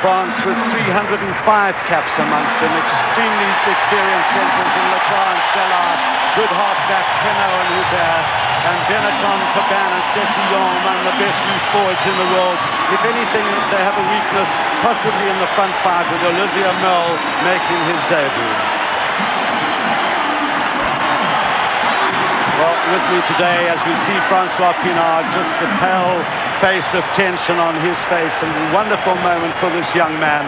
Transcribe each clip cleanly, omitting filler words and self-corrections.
France with 305 caps amongst them, extremely experienced centres in Leclerc and Sellar, good halfbacks, Penaud and Hubert, and Benetton, Cabana, Sessillon among the best loose forwards in the world. If anything, they have a weakness, possibly in the front five, with Olivier Merle making his debut. Well, with me today, as we see Francois Pienaar, just a pale face of tension on his face, and a wonderful moment for this young man,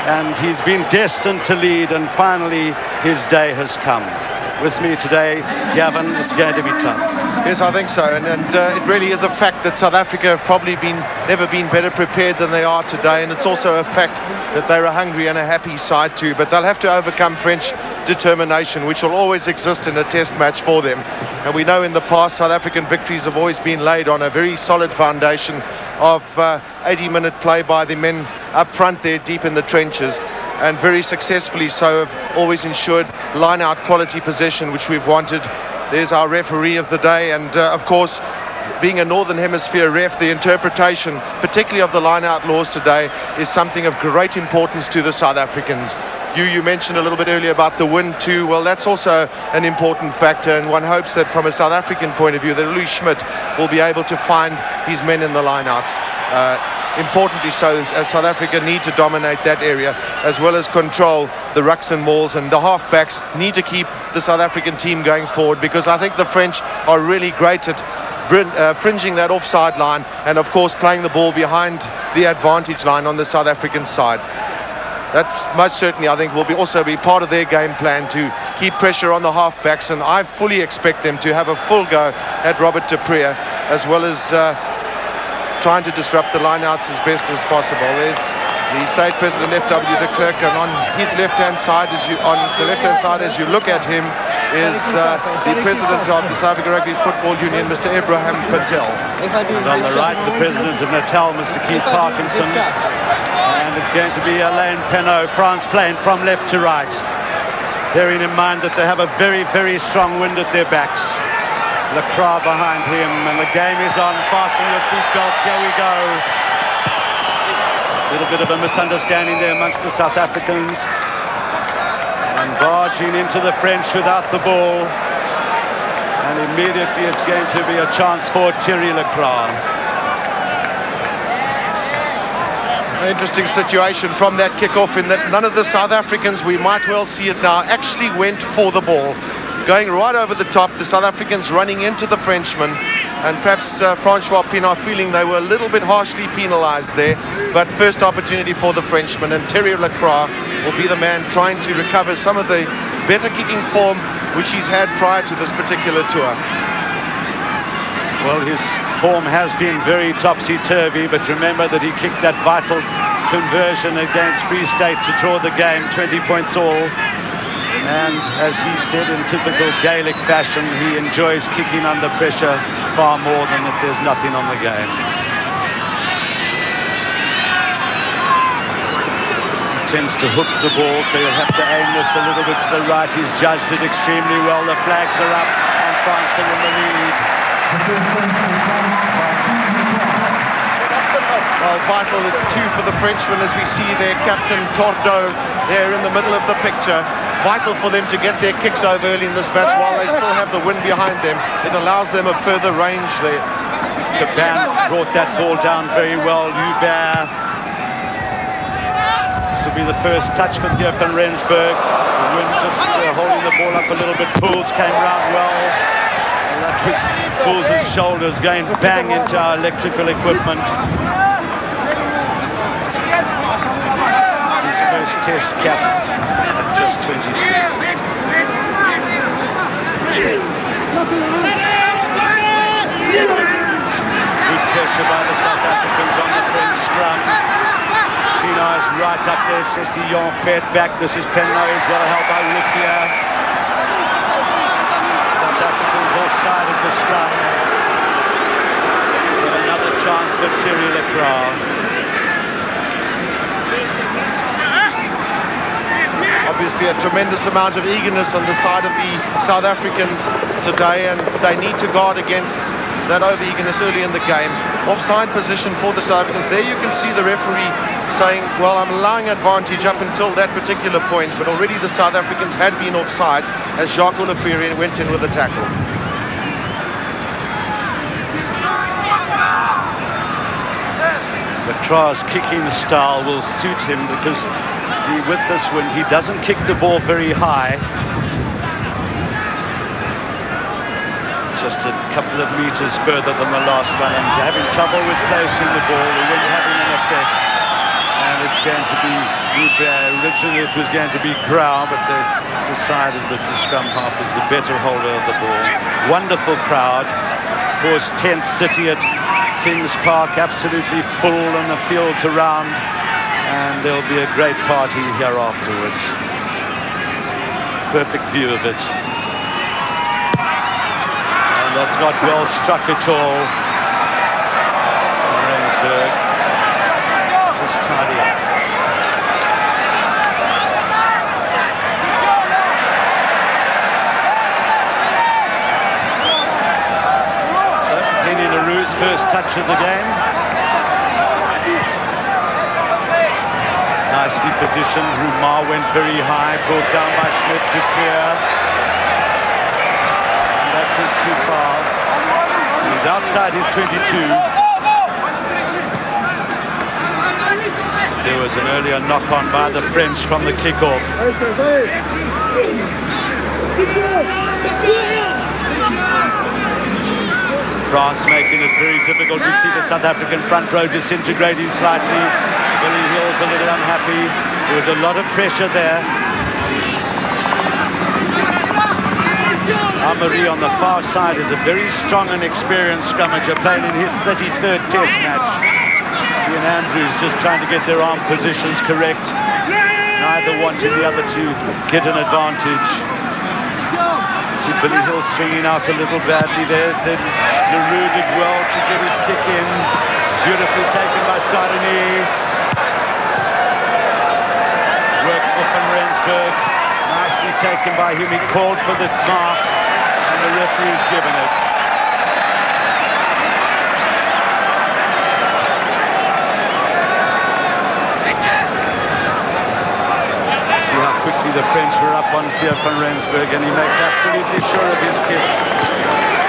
and he's been destined to lead, and finally his day has come. With me today, Gavin, it's going to be tough. Yes, I think so, and it really is a fact that South Africa have probably never been better prepared than they are today, and it's also a fact that they're a hungry and a happy side too, but they'll have to overcome French determination, which will always exist in a test match for them. And we know in the past South African victories have always been laid on a very solid foundation of 80-minute play by the men up front there deep in the trenches, and very successfully so have always ensured line-out quality possession, which we've wanted. There's our referee of the day, and of course, being a Northern Hemisphere ref, the interpretation, particularly of the line-out laws today, is something of great importance to the South Africans. You mentioned a little bit earlier about the wind too. Well, that's also an important factor, and one hopes that from a South African point of view that Louis Schmidt will be able to find his men in the line-outs. Importantly so, as South Africa need to dominate that area as well as control the rucks and mauls, and the halfbacks need to keep the South African team going forward, because I think the French are really great at fringing that offside line and of course playing the ball behind the advantage line on the South African side. That most certainly, I think, will also be part of their game plan, to keep pressure on the halfbacks, and I fully expect them to have a full go at Robert du Preez, as well as trying to disrupt the lineouts as best as possible. There's the state president, F.W. de Klerk, and on his left-hand side, as you look at him, is the president of the South African Rugby Football Union, Mr. Abraham Patel. And on the right, the president of Natal, Mr. Keith Parkinson. And it's going to be Alain Penaud, France playing from left to right, bearing in mind that they have a very, very strong wind at their backs. Leclerc behind him, and the game is on. Fasten your seatbelts, here we go. A little bit of a misunderstanding there amongst the South Africans. And barging into the French without the ball. And immediately it's going to be a chance for Thierry Leclerc. Interesting situation from that kick-off, in that none of the South Africans, we might well see it now, actually went for the ball. Going right over the top, the South Africans running into the Frenchman, and perhaps Francois Pienaar feeling they were a little bit harshly penalised there, but first opportunity for the Frenchman, and Thierry Leclerc will be the man trying to recover some of the better kicking form which he's had prior to this particular tour. Well, his form has been very topsy-turvy, but remember that he kicked that vital conversion against Free State to draw the game, 20 points all. And as he said in typical Gaelic fashion, he enjoys kicking under pressure far more than if there's nothing on the game. He tends to hook the ball, so you'll have to aim this a little bit to the right. He's judged it extremely well. The flags are up, and France are in the lead. Well, vital too for the Frenchman, as we see their captain Tordo there in the middle of the picture. Vital for them to get their kicks over early in this match while they still have the wind behind them. It allows them a further range there. Caban brought that ball down very well. Hubert. This will be the first touch for Theo van Rensburg. The wind just holding the ball up a little bit. Pools came round well. And that was Pools' shoulders going bang into our electrical equipment. His first test cap at just 22. Good pressure by the South Africans on the French scrum. Pienaar is right up there. Sessillon fed back. This is Penaud as well, helped by Olivier. South Africans offside at the scrum. So another chance for Thierry Leclerc. Obviously a tremendous amount of eagerness on the side of the South Africans today, and they need to guard against that over-eagerness early in the game. Offside position for the South Africans. There you can see the referee saying, well, I'm allowing advantage up until that particular point, but already the South Africans had been offside as Jacques Olafiri went in with the tackle. Lacroix's kicking style will suit him because with this win, he doesn't kick the ball very high. Just a couple of meters further than the last one, and having trouble with placing the ball, the wind having an effect. And it's going to be originally it was going to be Grau, but they decided that the scrum half is the better holder of the ball. Wonderful crowd. Of course, 10th city at Kings Park, absolutely full, and the fields around, and there'll be a great party here afterwards. Perfect view of it. And that's not well struck at all. Rensburg. Just tidy up. First touch of the game. Nicely positioned. Rumar went very high, brought down by Schmidt to clear. And that was too far. He's outside his 22. There was an earlier knock-on by the French from the kickoff. France making it very difficult. We see the South African front row disintegrating slightly. Billy Hill's a little unhappy. There was a lot of pressure there. Amari on the far side is a very strong and experienced scrummager, playing in his 33rd test match. He and Andrews just trying to get their arm positions correct. Neither wanting the other to get an advantage. See Billy Hill swinging out a little badly there. Then Leroux did well to get his kick in. Beautifully taken by Sardini. Work for Van Rensburg. Nicely taken by him. He called for the mark, and the referee's given it. See how quickly the French were up on Pierre Van Rensburg, and he makes absolutely sure of his kick.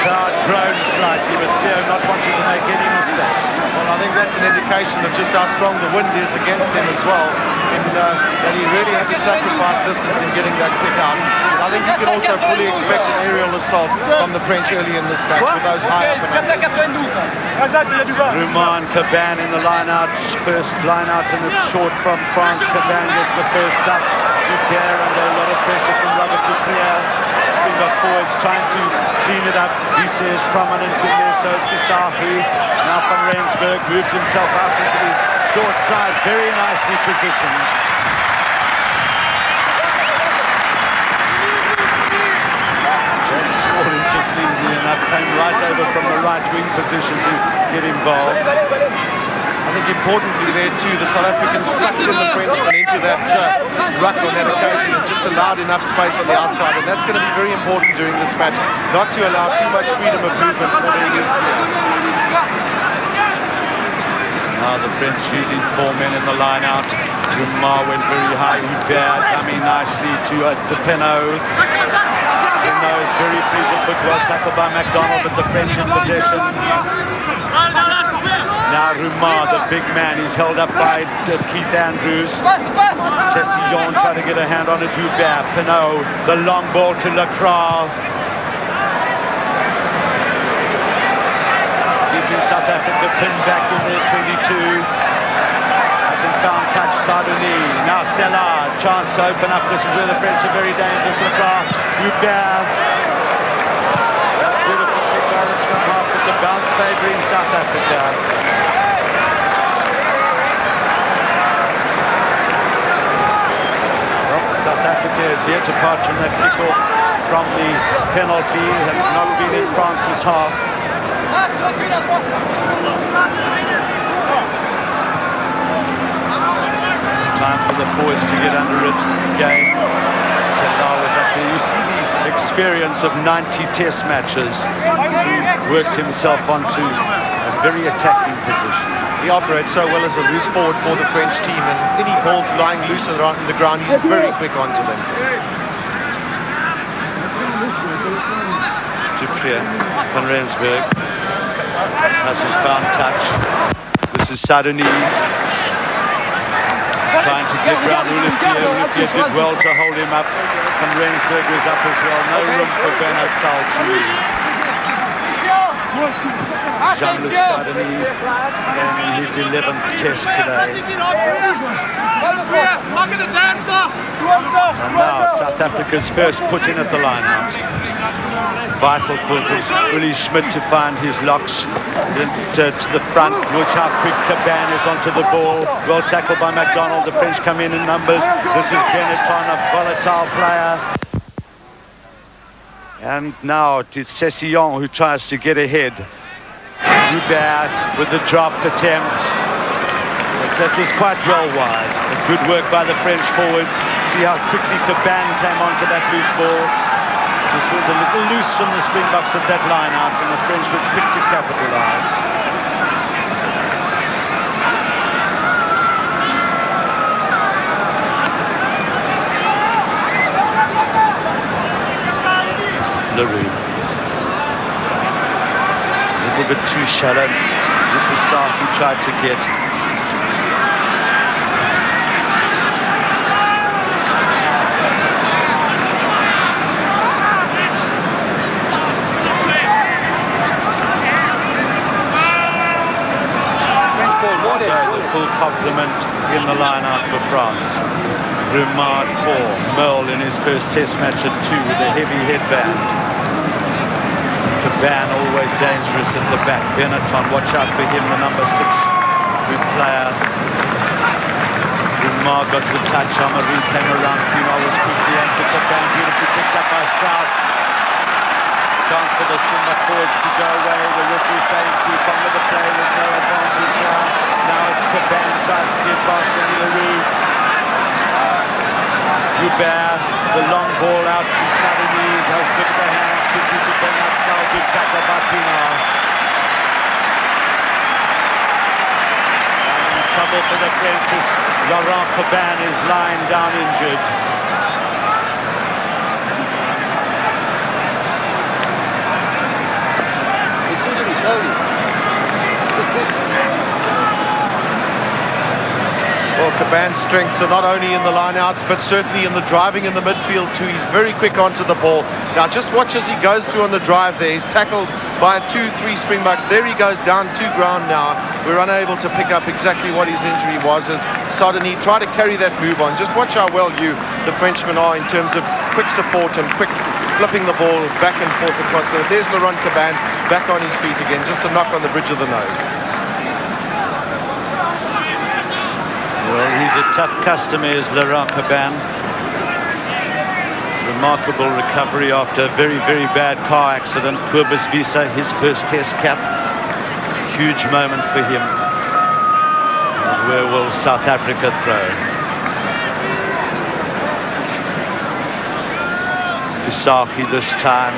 Crowd groans slightly, with Theo not wanting to make any mistakes. Well, I think that's an indication of just how strong the wind is against him as well, and that he really had to sacrifice distance in getting that kick out. I think you can also fully expect an aerial assault from the French early in this match with those high up and unders. Rumar and Caban in the line-out, first line-out, and it's short from France. Caban gets the first touch. Duclair under a lot of pressure from Robert Duclair. Springbok forwards trying to clean it up. He says prominent in there, so is Visahi. Now Van Rensburg moved himself out into the short side, very nicely positioned. James Small, interestingly enough, came right over from the right wing position to get involved. I think importantly there too, the South Africans sucked in the Frenchmen into that ruck on that occasion and just allowed enough space on the outside, and that's going to be very important during this match, not to allow too much freedom of movement for the English player. Now the French using 4 men in the line out. Rumar went very high. Hubert coming nicely to Penot. Penot is very fleet-of-foot, well tackled by McDonald, but the French in possession. Now Rumar, the big man, he's held up by Keith Andrews. Cessillon trying to get a hand on it. Hubert, Penot, the long ball to Lacroix. Keeping South Africa pinned back in their 22. Hasn't found touch, Sardini. Now Sellard, chance to open up. This is where the French are very dangerous. Lacroix, Hubert. Beautiful kick by the scrum half with the bounce favouring South Africa. South Africa is yet apart from that kick-off from the penalty, have not been in France's half. Time for the boys to get under it again. Sellard was up there. You see the experience of 90 test matches. He's worked himself onto a very attacking position. He operates so well as a loose forward for the French team, and any balls lying loose on the ground, he's very quick onto them. Duprier, Van Rensburg hasn't found touch. This is Sadoni trying to get round Olivier. Olivier did well to hold him up. Van Rensburg was up as well. No room for Bernard Saul to leave. Jean-Luc Sadoni in his 11th test today. And now South Africa's first put in at the line out. Vital for Willie Schmidt to find his locks to the front. Watch how quick Caban is onto the ball. Well tackled by McDonald. The French come in numbers. This is Benetton, a volatile player. And now it's Sessillon who tries to get ahead. Hubert with the drop attempt. That was quite well wide. Good work by the French forwards. See how quickly Caban came onto that loose ball. Just went a little loose from the Springboks at that line out, and the French were quick to capitalise. Leroux. A little bit too shallow. Rupasaki tried to get. Full complement in the line-out for France. Remard 4, Merle in his first test match at 2 with a heavy headband. Caban always dangerous at the back. Benetton, watch out for him, the number 6 good player. Remard got the touch. Amari came around. Pienaar was quickly into Caban, beautifully picked up by Strauss. Chance for the Springbok forwards to go away. The referee saying keep on with the play, there's no advantage now. Now it's Caban, tries to get past Leroux. Hubert, the long ball out to Sadoni. They'll put their hands quickly to Bernard Saul. Good tackle by Pienaar. And trouble for the French as Laurent Caban is lying down injured. Well, Caban's strengths are not only in the line-outs, but certainly in the driving in the midfield too. He's very quick onto the ball. Now, just watch as he goes through on the drive there. He's tackled by 2-3 Springboks. There he goes down to ground now. We're unable to pick up exactly what his injury was as Sadoni tried to carry that move on. Just watch how well the Frenchmen are in terms of quick support and quick flipping the ball back and forth across there. There's Laurent Caban back on his feet again, just a knock on the bridge of the nose. Well, he's a tough customer, is Laurent Caban. Remarkable recovery after a very, very bad car accident. Cobus Visa, his first test cap. Huge moment for him. And where will South Africa throw? Visagie this time.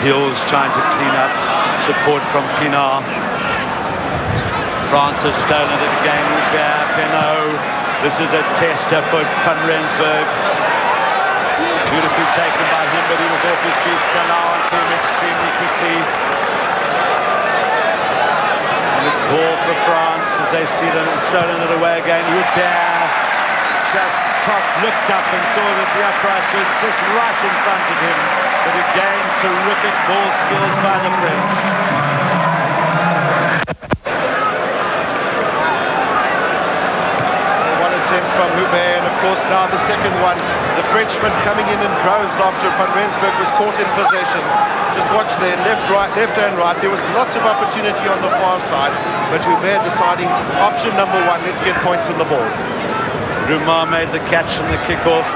Hills trying to clean up. Support from Pienaar. France have stolen it again. Hubert, Penaud. This is a tester for Van Rensburg. Beautifully taken by him, but he was off his feet. Salah onto him extremely quickly. And it's ball for France as they stolen it away again. Hubert just looked up and saw that the uprights were just right in front of him. But again, terrific ball skills by the French. From Hubert, and of course now the second one. The Frenchman coming in droves after Van Rensburg was caught in possession. Just watch there, left and right. There was lots of opportunity on the far side, but Hubert deciding option number 1, let's get points on the ball. Rumar made the catch from the kickoff.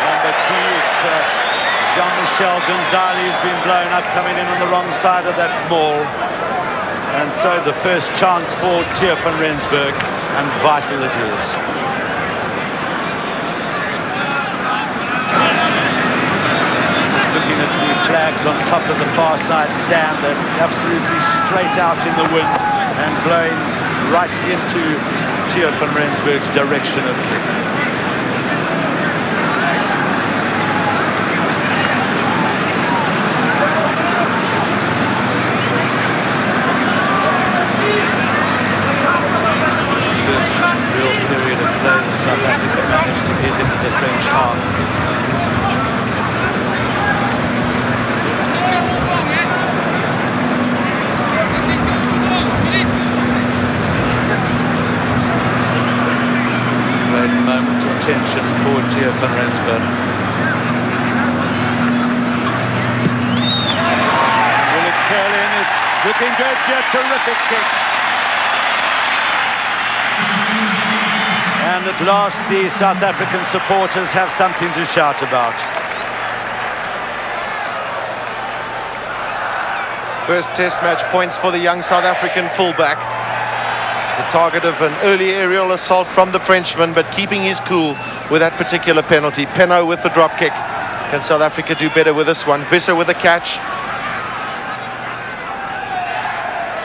Number 2, it's Jean-Michel Gonzalez has been blown up, coming in on the wrong side of that maul. And so the first chance for Theo van Rensburg, and vital it is. Just looking at the flags on top of the far side stand. They're absolutely straight out in the wind and blowing right into Theo van Rensburg's direction of kick. South Africa managed to get into the French half. Great moment of tension for Theo van Rensburg. Will it curl in? It's looking good. Yeah, terrific kick. And at last the South African supporters have something to shout about. First test match points for the young South African fullback. The target of an early aerial assault from the Frenchman, but keeping his cool with that particular penalty. Penno with the drop kick. Can South Africa do better with this one? Visser with a catch.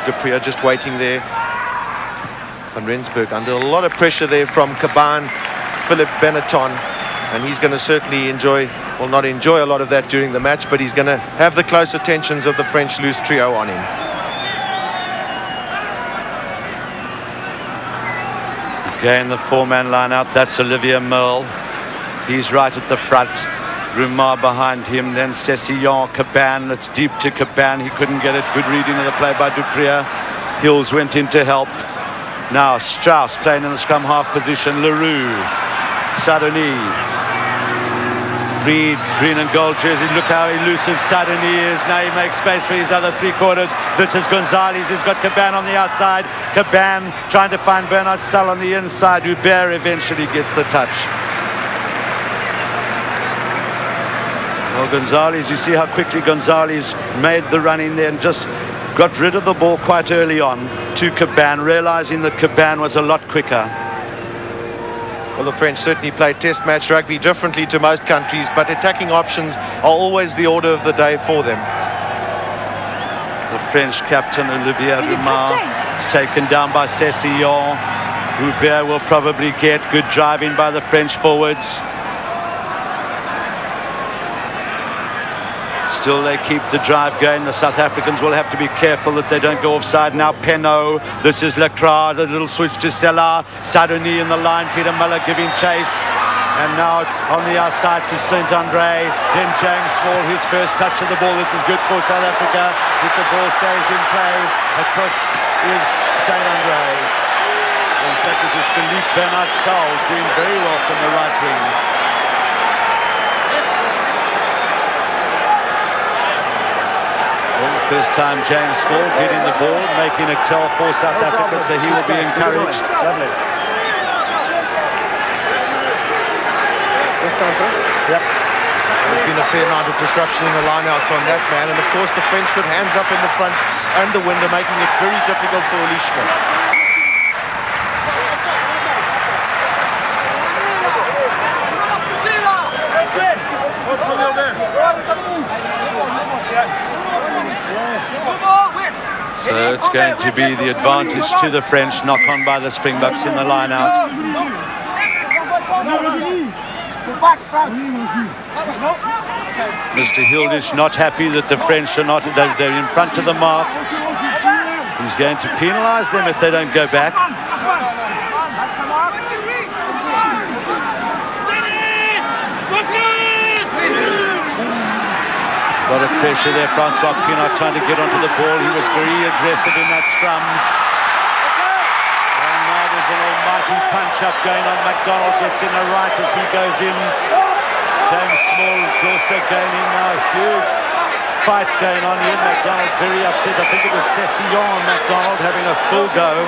du Preez just waiting there. Van Rensburg under a lot of pressure there from Caban, Philippe Benetton, and he's going to certainly enjoy, well, not enjoy a lot of that during the match, but he's going to have the close attentions of the French loose trio on him. Again, the four-man line out. That's Olivier Merle. He's right at the front. Rumar behind him. Then Sessillon, Caban. That's deep to Caban. He couldn't get it. Good reading of the play by du Preez. Hills went in to help. Now Strauss playing in the scrum half position. Leroux, Sadoni. Three green and gold jerseys. Look how elusive Sadoni is. Now he makes space for his other three quarters. This is Gonzalez. He's got Caban on the outside. Caban trying to find Bernard Salle on the inside. Hubert eventually gets the touch. Well, Gonzalez, you see how quickly Gonzalez made the run in there and just got rid of the ball quite early on to Caban, realizing that Caban was a lot quicker. Well, the French certainly play test match rugby differently to most countries, but attacking options are always the order of the day for them. The French captain, Olivier Rumar, is taken down by Sessillon. Hubert will probably get good driving by the French forwards. Still they keep the drive going. The South Africans will have to be careful that they don't go offside. Now Penno, this is Lecras, the little switch to Selah. Sadoni in the line, Peter Miller giving chase. And now on the outside to Saint-André. Then James Small, his first touch of the ball. This is good for South Africa if the ball stays in play. Across is Saint-André. In fact, it is Philippe Bernard Salle doing very well from the right wing. First time James Small getting the ball, making a tell for South Africa, so he will be encouraged. Lovely. Yep. There's been a fair amount of disruption in the lineouts on that man, and of course the French with hands up in the front and the wind are making it very difficult for Lee Schmidt. So it's going to be the advantage to the French. Knock on by the Springboks in the line out. Mr. Hildish not happy that the French are not, they're in front of the mark. He's going to penalise them if they don't go back. A lot of pressure there. Francois Pienaar trying to get onto the ball. He was very aggressive in that scrum. And now there's an almighty punch-up going on. McDonald gets in the right as he goes in. James Small also gaining now. A huge fight going on here. McDonald very upset. I think it was Sessillon and McDonald having a full go.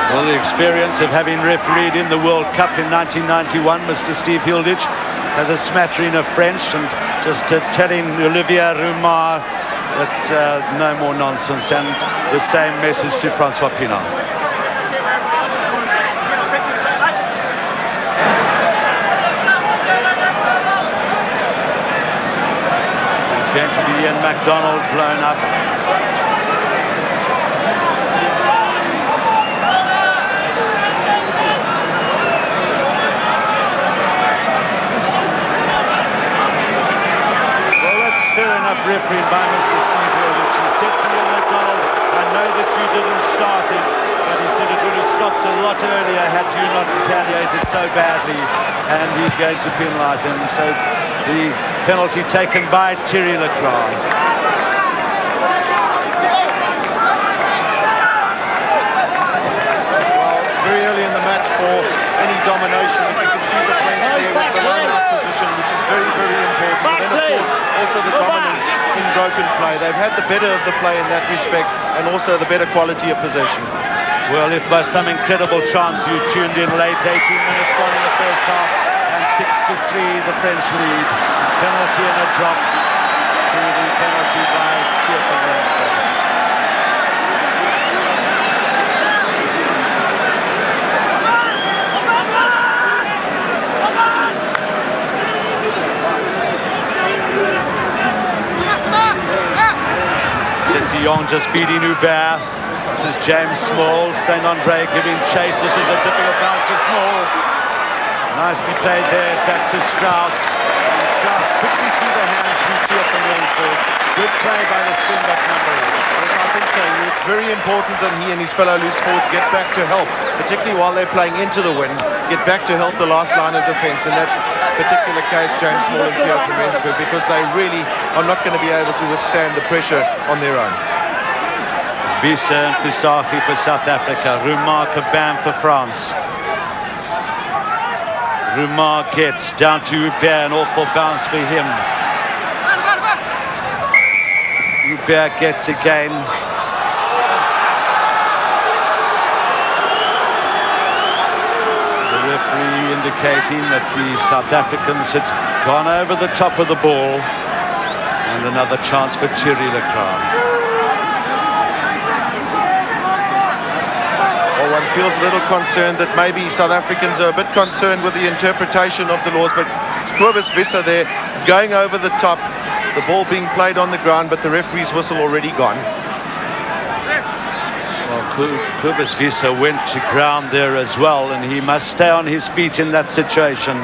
Well, the experience of having refereed in the World Cup in 1991, Mr. Steve Hilditch, has a smattering of French, and just telling Olivier Roumar that no more nonsense, and the same message to Francois Pienaar. It's going to be Ian MacDonald blown up. Referee by Mr. Steve Hurwitz. He said to Ian MacDonald, I know that you didn't start it, but he said it would have stopped a lot earlier had you not retaliated so badly, and he's going to penalise him. So the penalty taken by Thierry Leclerc. Well, very early in the match for any domination, if you can see the French there with the line-out position, which is very, very important. And then, of course, also the dominance in broken play. They've had the better of the play in that respect, and also the better quality of possession. Well, if by some incredible chance you tuned in late, 18 minutes gone in the first half, and 6-3 the French lead. Penalty and a drop to the penalty by Thier van Rensburg. Sessillon just beating Hubert. This is James Small. Saint-André giving chase. This is a difficult bounce for Small. Nicely played there. Back to Strauss. And Strauss quickly through the hands to Thier van Rensburg. Good play by the Springbok number 8. Yes, I think so. It's very important that he and his fellow loose forwards get back to help, particularly while they're playing into the wind. Get back to help the last line of defence. In that particular case, James Small and Thier van Rensburg, because they really are not going to be able to withstand the pressure on their own. Wiese and Pisagi for South Africa. Roumar Caban for France. Roumar gets down to Hubert, an awful bounce for him. Hubert gets again. The referee indicating that the South Africans had gone over the top of the ball. And another chance for Thierry Leclerc. One feels a little concerned that maybe South Africans are a bit concerned with the interpretation of the laws, but Cobus Wiese there going over the top, the ball being played on the ground, but the referee's whistle already gone. Well, Cobus Wiese went to ground there as well, and he must stay on his feet in that situation.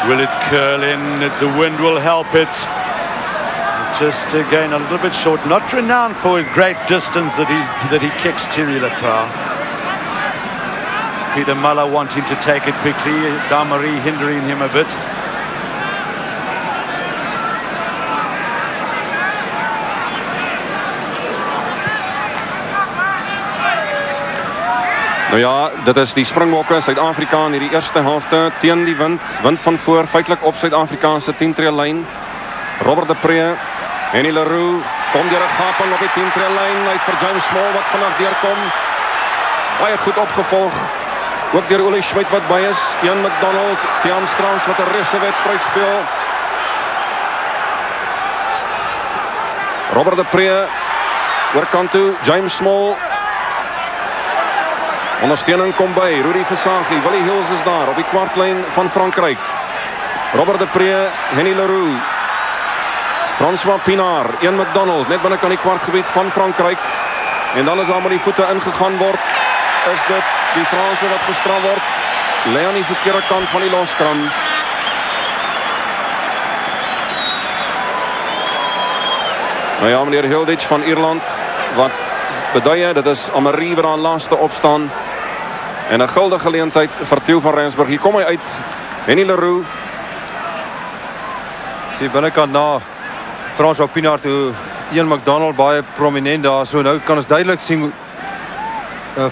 Will it curl in? The wind will help it. Just again a little bit short. Not renowned for a great distance that he kicks Thierry Leclerc. Peter Muller wanting to take it quickly. Damari hindering him a bit. Nou ja, dit is die Springbokke Suid-Afrika in hierdie eerste helfte teen die wind van voor, feitelik op Suid-Afrikaanse 10-tree lyn. Robert de Pre, Henny Leroux kom deur 'n gaping op die 10-tree lyn, uit vir James Small wat vanaf deurkom. Baie goed opgevolg. Ook deur Ole Schmidt wat by is, Ian MacDonald, Tiaan Strauss wat 'n reuse wedstryd speel. Robert de Pre oorkant toe, James Small. Ondersteuning kom by, Rudi Visagie, Willie Hills is daar op die kwartlyn van Frankryk. Robert de Pre, Henny Leroux, Francois Pienaar, Ian MacDonald, net binne kan die kwartgebied van Frankryk. En dan is daar met die voete ingegaan word, is dit die Franse wat gestraf word. Lê aan die verkeerde kant van die loskram. Nou ja, meneer Hilditch van Ierland, wat beduie, dit is Amarie wat aan laaste opstaan. En 'n guldige geleentheid vir Thier van Rensburg. Hier kom hy uit, Henny Leroux. Sien binnekant na Francois Pienaar toe, Ian MacDonald baie prominent daar. So nou kan ons duidelik sien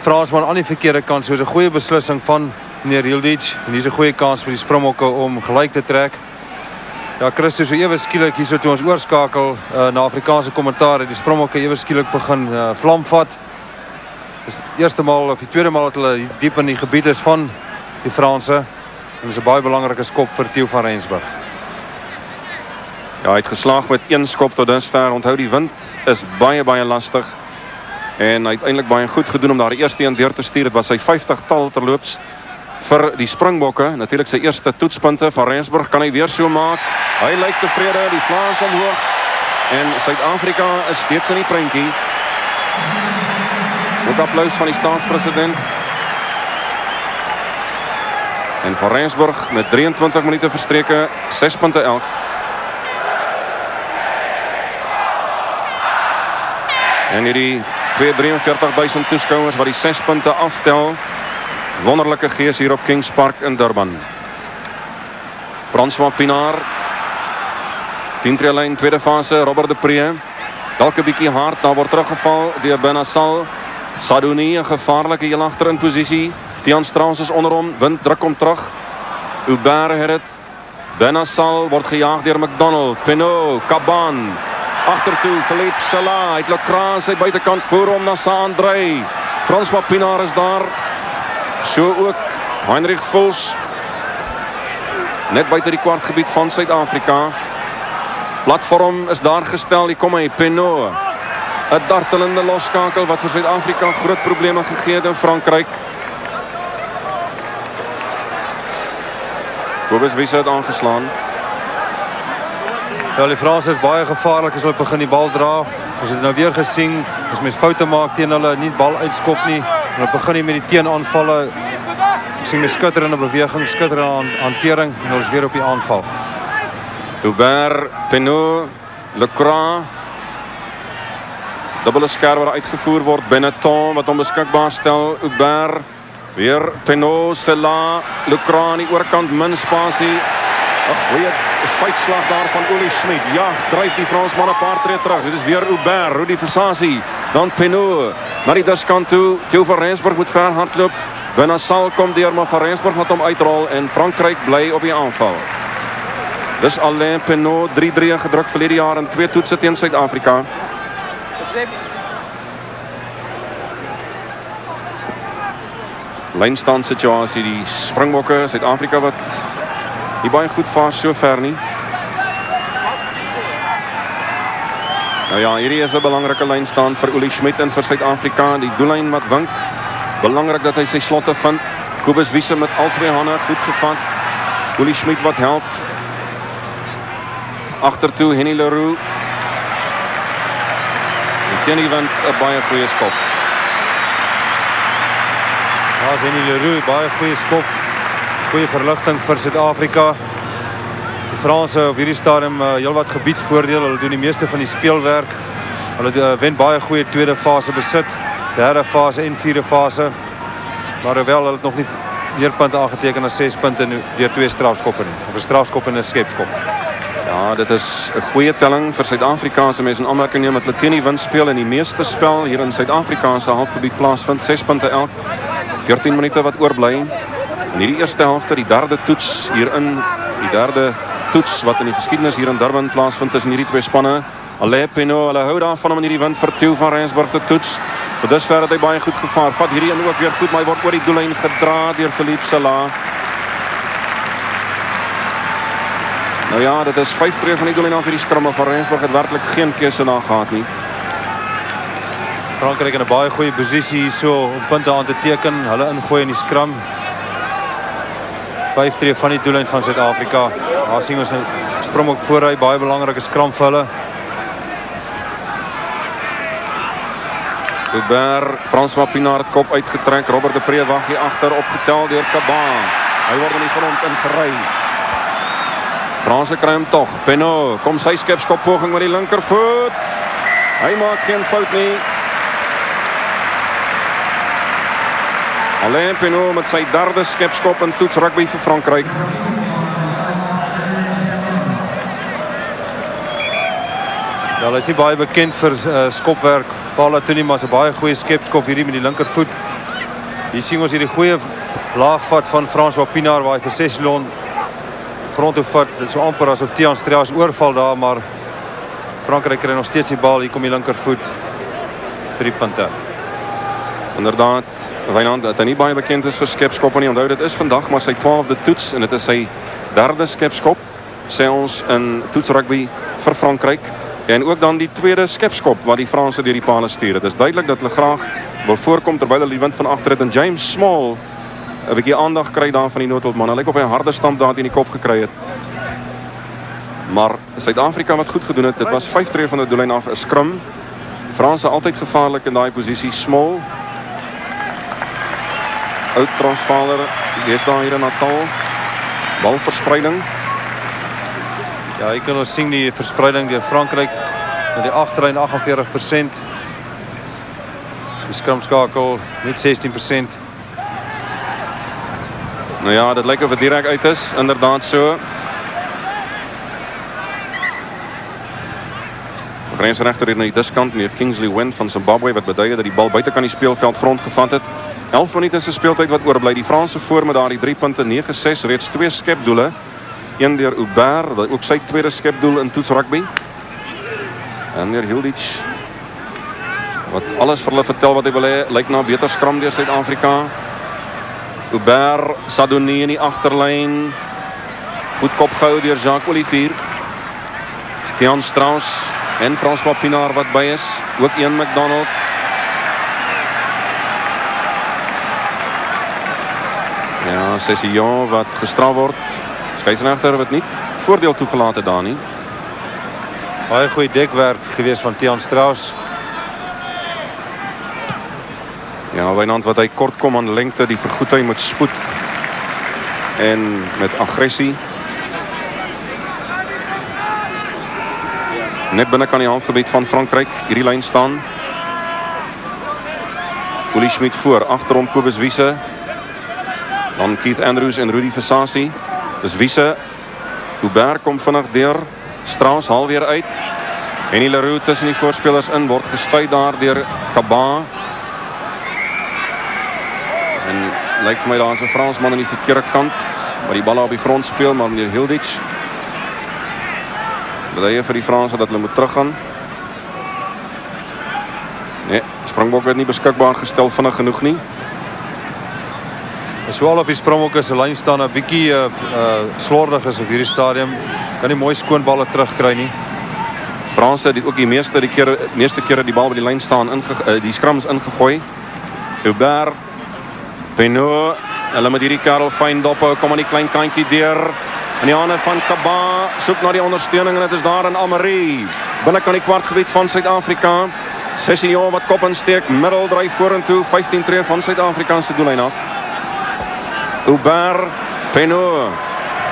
Fransman aan die verkeerde kant. So is 'n goeie beslissing van meneer Hilditch. En hier is 'n goeie kans vir die Springbokke om gelyk te trek. Ja, Christus, so ewe skielik hier so toe ons oorskakel na Afrikaanse kommentaar het die Springbokke ewe skielik begin vlam vat. Dis die eerste maal of die tweede maal dat hulle diep in die gebied is van die Franse. En dis 'n baie belangrike skop vir Theo van Rensburg. Ja, hy het geslaag met 1 skop tot dusver. Onthou die wind is baie lastig. En hy het eintlik baie goed gedoen om daar die eerste een deur te stuur. Dit was sy 50-tal terloops vir die Springbokke. Natuurlik sy eerste toetspunte. Van Rensburg kan hy weer so maak. Hy lyk tevrede, die vlaas omhoog. En Suid-Afrika is steeds in die prentjie. Ook applaus van die staatspresident. En Van Rensburg met 23 minute verstreke, 6 punte elk. En hierdie 243.000 toeskouers wat die 6 punte aftel. Wonderlike gees hier op Kings Park in Durban. François Pinaar. 10 lyn, tweede fase, Robert de Pre. Dalk 'n bietjie hard, daar word teruggeval deur Benassal. Sadouni 'n gevaarlike heel agter in posisie. Tian Strauss is onder hom, wind druk hom terug. Hubert het dit. Benassal word gejaag deur McDonald. Pinot, Caban. Agtertoe, Philippe Sela. Hy het Lacroix sy buitekant voor hom na Saandrey. François Pinaar is daar. So ook Heinrich Vos. Net buite die kwartgebied van Suid-Afrika. Platform is daar gestel, hier kom hy, Pinot. 'n dartelende losskakel wat vir Suid-Afrika groot probleme gegee het in Frankryk. Kobus Wiese het aangeslaan. Ja, die Franse is baie gevaarlik as hulle begin die bal dra. Ons het nou weer gesien, as mens foute maak teen hulle, nie bal uitskop nie. En hulle begin hier met die teenaanvalle. Ek sien mens skitterende beweging, skitterende hantering en hulle is weer op die aanval. Hubert, Pinot, Lacroix. Dubbele skerp wat uitgevoer word. Benetton wat hom beskikbaar stel. Hubert, weer Pinot, Sela, Lacroix aan die oorkant, min spasie. Ag, goeie spuitslag daar van Uli Schmid. Ja, dryf die Fransman 'n paar tree terug. Dit is weer Hubert, Rudy Versace. Dan Pinot na die diskant toe. Theo van Rensburg moet ver hardloop. Benassal kom deur, maar Van Rensburg laat hom uitrol en Frankryk bly op die aanval. Dis Alain Pinot, 3-3 gedruk verlede jaar in 2 toetse teen Suid-Afrika. Lynstand situasie, die Springbokke, Suid-Afrika wat nie baie goed vaar so ver nie. Nou ja, hierdie is 'n belangrike lynstand vir Uli Schmid en vir Suid-Afrika. Die doellyn wat wink. Belangrik dat hy sy slotte vind. Kobus Wiese met al twee hande goed gevat. Uli Schmid wat help. Agtertoe Henny Leroux. En teen die wind 'n baie goeie skop. Ja, Henny Leroux, baie goeie skop. Goeie verligting vir Suid-Afrika. Die Franse op hierdie stadium heelwat gebiedsvoordeel. Hulle doen die meeste van die speelwerk. Hulle wen baie goeie tweede fase besit. Derde fase en vierde fase. Maar hoewel hulle het nog nie meer punte aangeteken as 6 punte deur 2 strafskoppe nie. Of 'n strafskop en 'n skepskop. Ja, dit is 'n goeie telling vir Suid-Afrika as mense in aanmerking neem dat hulle teen die wind speel en die meeste spel hier in Suid-Afrika se halfgebied plaasvind. 6 punte elk. 14 minute wat oorbly. In hierdie eerste helfte, die derde toets hierin, die derde toets wat in die geskiedenis hier in Durban plaasvind tussen hierdie twee spanne. Alain Pinot, hulle hou daarvan om in hierdie wind vir Theo van Rensburg te toets. Tot dusver het hy baie goed gevaar. Vat hierdie een ook weer goed, maar hy word oor die doellyn gedra deur Philippe Sela. Nou ja, dit is 5 tree van die doellyn af hierdie skram, van Rensburg het werklik geen keuse na gehad nie. Frankryk in 'n baie goeie posisie hier so om punte aan te teken. Hulle ingooi in die skram. 5 tree van die doellyn van Suid-Afrika. Daar sien ons 'n Springbok vooruit, baie belangrike skram vir hulle. Hubert, François Pinaar het kop uitgetrek. Robert de Pre wag hier agter, opgetel deur Caban. Hy word in die grond ingery. Franse kry hom tog. Pinot, kom sy skepskop poging met die linkervoet. Hy maak geen fout nie. Alain Pinot met sy derde skepskop in toets rugby vir Frankryk. Ja, hulle is nie baie bekend vir skopwerk. Paul Atuni maar 'n baie goeie skepskop hierdie met die linkervoet. Hier sien ons hierdie goeie laagvat van François Pienaar waar hy vir Cessilon grond toe vat. Dit is so amper asof Tiaan Strauss oorval daar, maar Frankryk kry nog steeds die bal. Hier kom die linkervoet. 3 punte. Inderdaad, Wynand, dat hy nie baie bekend is vir skepskoppe nie. Onthou, dit is vandag maar sy 12de toets en dit is sy 3de skepskop, sê ons in toetsrugby vir Frankryk. En ook dan die 2de skepskop wat die Franse deur die paal stuur. Dit is duidelik dat hulle graag wil voorkom terwyl hulle die wind van agter het en James Small 'n bietjie aandag kry daar van die noodhulpman. Hy lyk op 'n harde stamp daar in die kop gekry het. Maar Suid-Afrika wat goed gedoen het, dit was 5 tree van die doellyn af, 'n skrum. Franse altyd gevaarlik in daai posisie. Small, oud Transvaaler, wees daar hier in Natal. Balverspreiding. Ja, hier kan ons sien die verspreiding deur Frankryk met die agterlyn 48%. Die skrumskakel net 16%. Nou ja, dit lyk of dit direk uit is, inderdaad so. Grensregter hier na die diskant, meneer Kingsley Wynn van Zimbabwe, wat beduie dat die bal buitekant die speelveld grond gevat het. 11 minute is 'n speeltyd wat oorbly. Die Franse voor met daardie 3 punte, 9-6, reeds 2 skepdoele. Een deur Hubert, wat ook sy 2de skepdoel in toetsrugby. En meneer Hilditch, wat alles vir hulle vertel wat hy wil hê, lyk na beter skram deur Suid-Afrika. Hubert, Sadonie in die agterlyn. Goed kop gehou deur Jacques Olivier. Tiaan Strauss en François Pienaar wat by is. Ook Ian McDonald. Ja, Cesillon wat gestraf word. Skeieregter wat nie voordeel toegelaat het daar nie. Baie goeie dekwerk gewees van Tiaan Strauss. Ja, Wynand wat hy kort kom aan lengte, die vergoed hy met spoed en met aggressie. Net binne kan die halfgebied van Frankryk hierdie lyn staan. Willie Schmidt voor, agterom Kobus Wiese. Dan Keith Andrews en Rudy Versasi. Dus Wiese, Hubert kom vinnig deur. Strauss haal weer uit. Henny Leroux tussen die voorspelers in, word gestuit daar deur Kaba. En lyk vir my daar is 'n Fransman aan die verkeerde kant, waar die balle op die grond speel, maar meneer Hilditch beduie vir die Franse dat hulle moet teruggaan. Nee, Springbok werd nie beskikbaar gestel vinnig genoeg nie. Sowel op die Springbokke se lyn staan 'n bietjie slordig is op hierdie stadium. Kan nie mooi skoon balle terugkry nie. Franse het ook die meeste kere die bal by die lyn staan die skrams ingegooi. Hubert, Penaud, hulle met hierdie Karel fyn dophou, kom aan die klein kantjie deur. In die hande van Kaba, soek na die ondersteuning en dit is daar in Amarie. Binnekant die kwartgebied van Suid-Afrika. Cesillon wat kop insteek, middeldryf vorentoe, 15 tree van Suid-Afrika se doellyn af. Hubert, Penaud,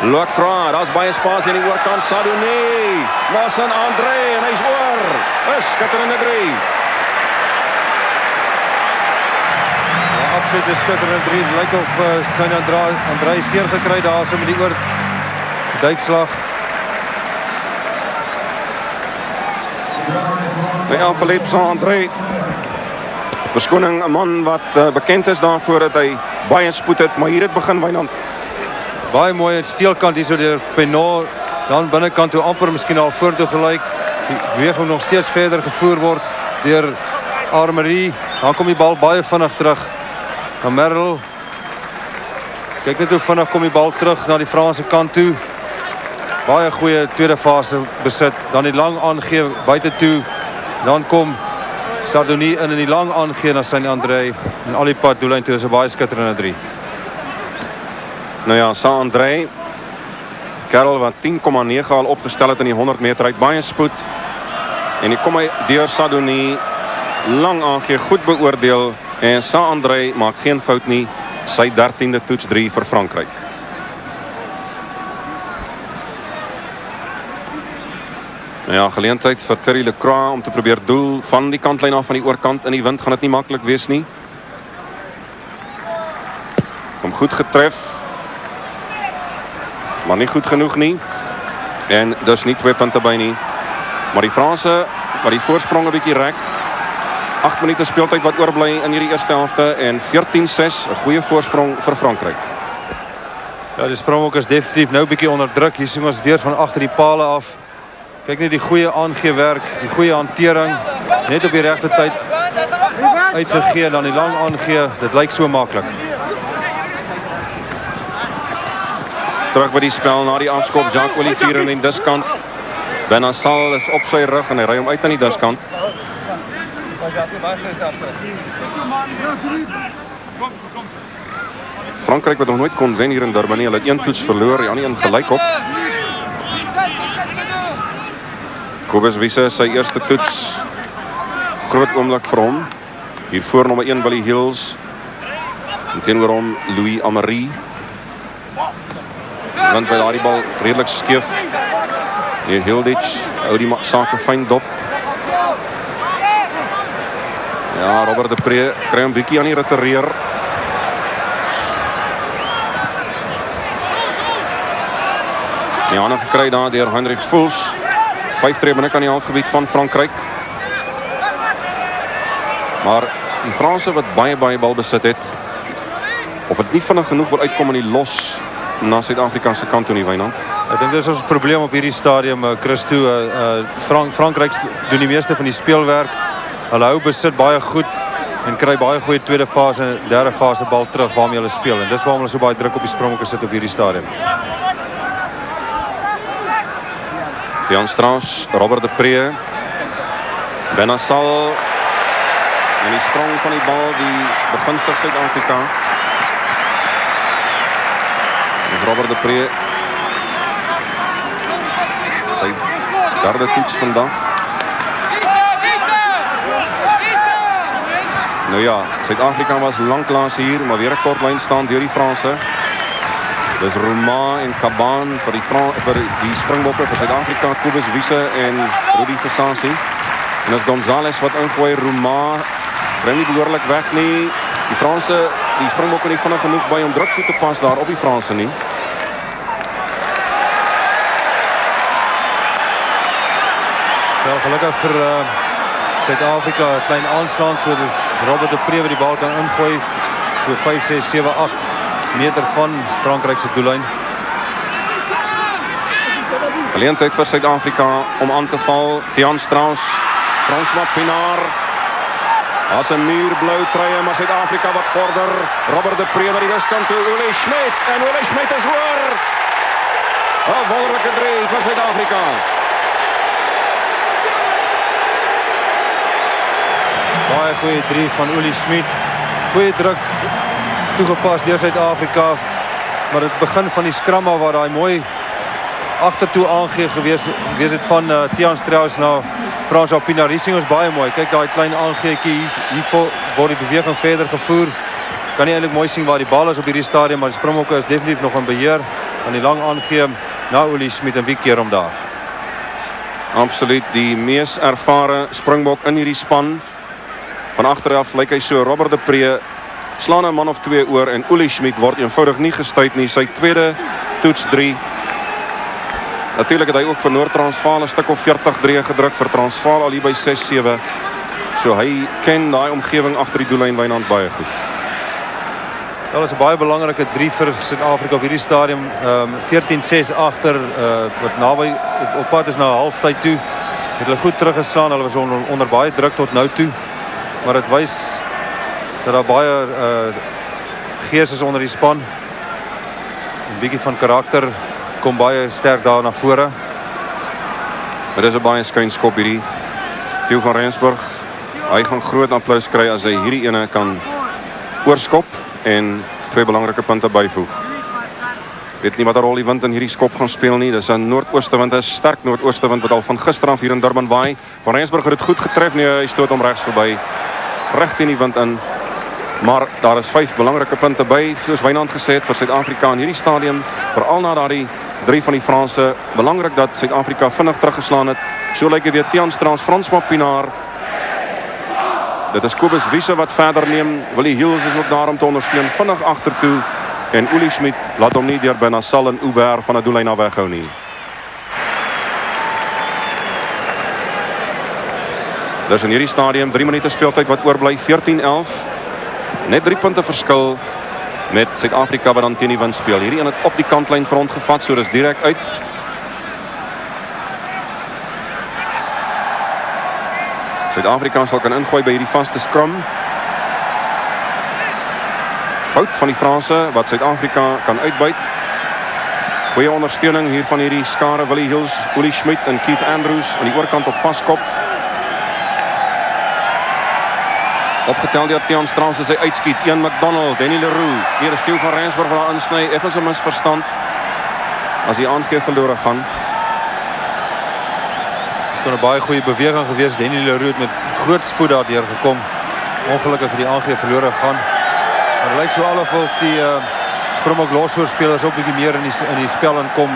Lacroix, daar's baie spasie in die oorkant, Sadonie, Nassan André en hy's oor. Is skitterende 3. Ja, absoluut 'n skitterende 3. Lyk of Saint André seer gekry daar so met die oor duikslag. Ja, Philippe Saint-André. Verskoning, 'n man wat bekend is daarvoor dat hy baie spoed het, maar hier het begin Wynand. Baie mooi in steelkant hier so deur Penaud, dan binnekant toe amper miskien al vorentoe gelyk. Die beweging nog steeds verder gevoer word deur Armerie. Dan kom die bal baie vinnig terug na Merrill. Kyk net hoe vinnig kom die bal terug na die Franse kant toe. Baie goeie tweede fase besit. Dan die lang aangee buite toe. Dan kom Sadonie in die lang aangee na Saint André en al die pad doellyn toe is 'n baie skitterende 3. Nou ja, Saint-André, Karel wat 10,9 al opgestel het in die 100 meter uit, baie spoed. En die kom hy deur Sadonie, lang aangee, goed beoordeel. En Saint-André maak geen fout nie, sy 13de toets 3 vir Frankryk. Nou ja, geleentheid vir Terry Lacroix om te probeer doel van die kantlyn af van die oorkant. In die wind gaan dit nie maklik wees nie. Kom goed getref. Maar nie goed genoeg nie. En dus nie 2 punte by nie. Maar die Franse, wat die voorsprong 'n bietjie rek. 8 minute speeltyd wat oorbly in hierdie eerste helfte en 14-6, 'n goeie voorsprong vir Frankryk. Ja, die Springbok is definitief nou 'n bietjie onder druk. Hier sien ons weer van agter die pale af. Kyk net die goeie aangeewerk, die goeie hantering, net op die regte tyd uitgegee en dan die lang aangee. Dit lyk so maklik. Terug by die spel na die afskop, Jacques Olivier in die diskant. Benassal is op sy rug en hy ry hom uit aan die diskant. Frankryk wat nog nooit kon wen hier in Durban nie. Hulle het 1 toets verloor, die ander een gelyk op. Kobus Wiese sy eerste toets. Groot oomblik vir hom. Hier voor nommer 1 Willie Hills. En teenoor hom Louis Amarie. Want by daardie bal redelik skeef. Hier Hilditch hou die sake fyn dop. Ja, Robert de Pre kry 'n bietjie aan die retireer. Die ander gekry daar deur Heinrich Voels. 5 tree binne aan die halfgebied van Frankryk. Maar die Franse wat baie bal besit het, of het nie vinnig genoeg wil uitkom in die los na Suid-Afrika se kant toe nie, Wynand. Ek dink dis ons probleem op hierdie stadium, Christo. Frankryk doen die meeste van die speelwerk. Hulle hou besit baie goed en kry baie goeie tweede fase en derde fase bal terug waarmee hulle speel. En dis waarom hulle so baie druk op die Springbokke sit op hierdie stadium. Jan Strauss, Robert de Pre, Benassal en die sprong van die bal die begunstig Suid-Afrika. Robert de Pre sy derde toets vandag. Nou ja, Suid-Afrika was lanklaas hier, maar weer 'n kort lyn staan deur die Franse. Dis Rouma en Caban vir die Springbokke vir Suid-Afrika, Kobus Wiese en Rudy Fasasi. En dis Gonzalez wat ingooi. Rouma bring nie behoorlik weg nie. Die Springbokke nie vinnig genoeg by om druk toe te pas daar op die Franse nie. Wel, gelukkig vir Suid-Afrika 'n klein aanslaan, so dis Robert de Pre wat die bal kan ingooi, so 5, 6, 7, 8 meter van Frankryk se doellyn. Geleentheid vir Suid-Afrika om aan te val. Tian Strauss, François Pinaar. As 'n muur blou truie, maar Suid-Afrika wat vorder. Robert de Pre by die diskant toe, Ole Schmidt en Ole Schmidt is hoor. 'n wonderlike 3 vir Suid-Afrika. Baie goeie 3 van Ole Schmidt. Goeie druk toegepas deur Suid-Afrika. Maar dit begin van die skram af waar daai mooi agtertoe aangee gewees het van Tian Strauss na François Pinaar. Hier sien ons baie mooi. Kyk daai klein aangeetjie hier word die beweging verder gevoer. Kan nie eintlik mooi sien waar die bal is op hierdie stadium, maar die Springbokke is definitief nog in beheer. Aan die lang aangee na Ole Schmidt en wie keer hom daar. Absoluut die mees ervare Springbok in hierdie span. Van agteraf lyk hy so. Robert de Pre slaan 'n man of 2 oor en Ole Schmidt word eenvoudig nie gestuit nie. Sy tweede toets 3. Natuurlik het hy ook vir Noord-Transvaal 'n stuk of 40-3 gedruk, vir Transvaal al hier by 6-7. So hy ken daai omgewing agter die doellyn Wynand baie goed. Dat is 'n baie belangrike 3 vir Suid-Afrika op hierdie stadium. 14-6 agter, wat naby op pad is na halftyd toe. Het hulle goed teruggeslaan. Hulle was onder baie druk tot nou toe. Maar dit wys dat daar baie gees is onder die span. 'n bietjie van karakter kom baie sterk daar na vore. Dit is 'n baie skynskop hierdie. Theo van Rensburg, hy gaan groot applaus kry as hy hierdie ene kan oorskop en 2 belangrike punte byvoeg. Weet nie wat 'n rol die wind in hierdie skop gaan speel nie. Dis 'n noordoostewind, 'n sterk noordoostewind wat al van gister af hier in Durban waai. Van Rensburg het dit goed getref. Nee, hy stoot hom regs verby. Reg teen die wind in. Maar daar is 5 belangrike punte by, soos Wynand gesê het, vir Suid-Afrika in hierdie stadium, veral na daardie 3 van die Franse. Belangrik dat Suid-Afrika vinnig teruggeslaan het. So lyk dit weer Tian Strauss, François Pinaar. Dit is Kobus Wiese wat verder neem. Willie Hills is ook daar om te ondersteun, vinnig agtertoe. En Ole Schmidt laat hom nie deur Benassal en Uber van 'n doellyn af weghou nie. Dus in hierdie stadium 3 minute speeltyd wat oorbly, 14-11. Net 3 punte verskil met Suid-Afrika wat dan teen die wind speel. Hierdie een het op die kantlyn grond gevat, so dis direk uit. Suid-Afrika sal kan ingooi by hierdie vaste scrum. Fout van die Franse wat Suid-Afrika kan uitbuit. Goeie ondersteuning hier van hierdie skare, Willie Hills, Uli Schmidt en Keith Andrews aan die oorkant op vaskop. Opgetel deur Tiaan Strauss as hy uitskiet. Ian McDonald, Danny Leroux. Hier is Theo van Rensburg wat daar insny. Effens 'n misverstand as die aangee verlore gaan. Het kon 'n baie goeie beweging gewees. Danny Leroux het met groot spoed daardeur gekom. Ongelukkig vir die aangee verlore gaan. Maar het lyk so of die Springbok losvoorspelers ook bietjie meer in die spel inkom.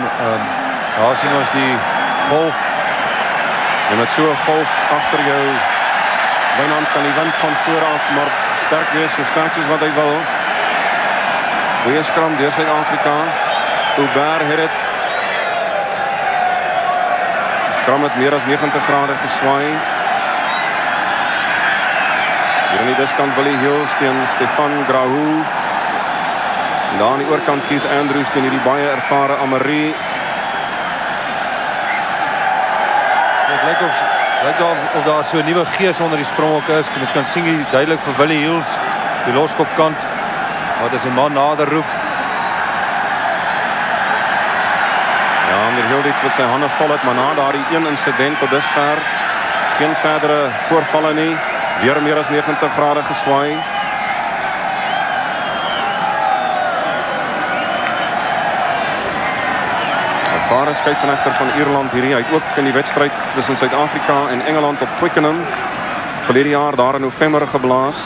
Daar sien ons die golf. En met so 'n golf agter jou, Wynand kan die wind van vooraf maar sterk wees, so sterk soos wat hy wil. Goeie skram deur Suid-Afrika. Hubert het dit. Skram het meer as 90 grade geswaai. Hier aan die diskant Willie Hills teen Stefan Grahou. En daar aan die oorkant Keith Andrews teen hierdie baie ervare Amarie. Dit lyk of daar so 'n nuwe gees onder die Springbokke is. Ons kan sien hier duidelik vir Willie Hills, die loskopkant, wat as 'n man nader roep. Ja, meneer Hilditz met sy hande vol het, maar na daardie een insident tot dusver geen verdere voorvalle nie. Weer meer as 90 grade geswaai. Ervare skeieregter van Ierland hierdie. Hy het ook in die wedstryd tussen Suid-Afrika en Engeland op Twickenham verlede jaar daar in November geblaas.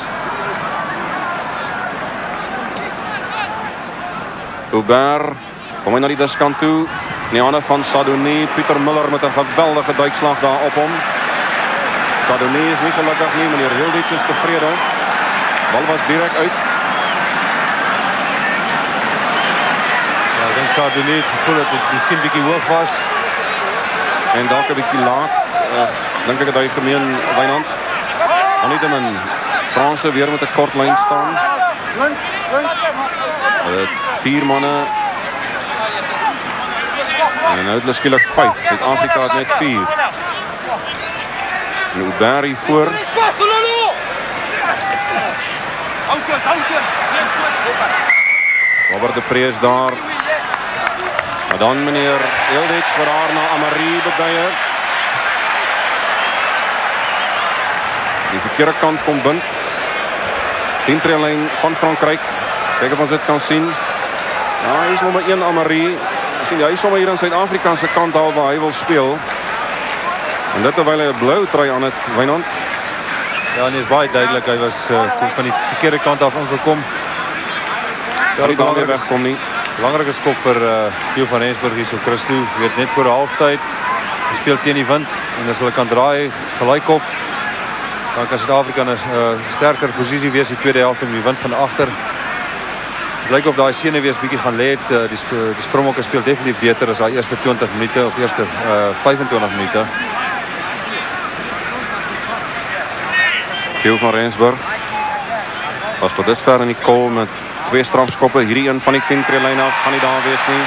Hubert kom hy na die diskant toe. In die hande van Sadoni. Pieter Miller met 'n geweldige duikslag daar op hom. Sadoni is nie gelukkig nie, meneer Hilditz is tevrede. Bal was direk uit. Ja, ek dink Sadoni het gevoel dat dit miskien bietjie hoog was. En dalk 'n bietjie laag. Dink ek het hy gemeen, Wynand. Nietemin, Franse weer met 'n kort lyn staan. Links. 4 manne. En nou het hulle skielik 5. Suid-Afrika het net 4. En Hubert hier voor. Robert de Pre is daar. Maar dan meneer Hilditz vir haar na Amarie beduie. Die verkeerde kant kom bind. 10 treelyn van Frankryk. Kyk of ons dit kan sien. Ja, hy is nommer 1 Amarie. Hy is sommer hier aan Suid-Afrika se kant al waar hy wil speel. En dit terwyl hy 'n blou trui aan het, Wynand. Ja, en dit is baie duidelik. Hy was van die verkeerde kant af ingekom. Ja, die daar weer wegkom nie. Belangrike skop vir Theo van Rensburg hier so Christo. Weet net voor die halftyd. Hy speel teen die wind en as hulle kan draai gelykop, dan kan Suid-Afrika 'n sterker posisie wees die tweede helfte met die wind van agter. Het lyk op daai senuwees bietjie gaan lê. Die Springbokke speel definitief beter as daai eerste 20 minute of eerste 25 minute. Theo van Rensburg was tot dusver in die kol met 2 strafskoppe. Hierdie een van die 10 treelyn af gaan nie daar wees nie.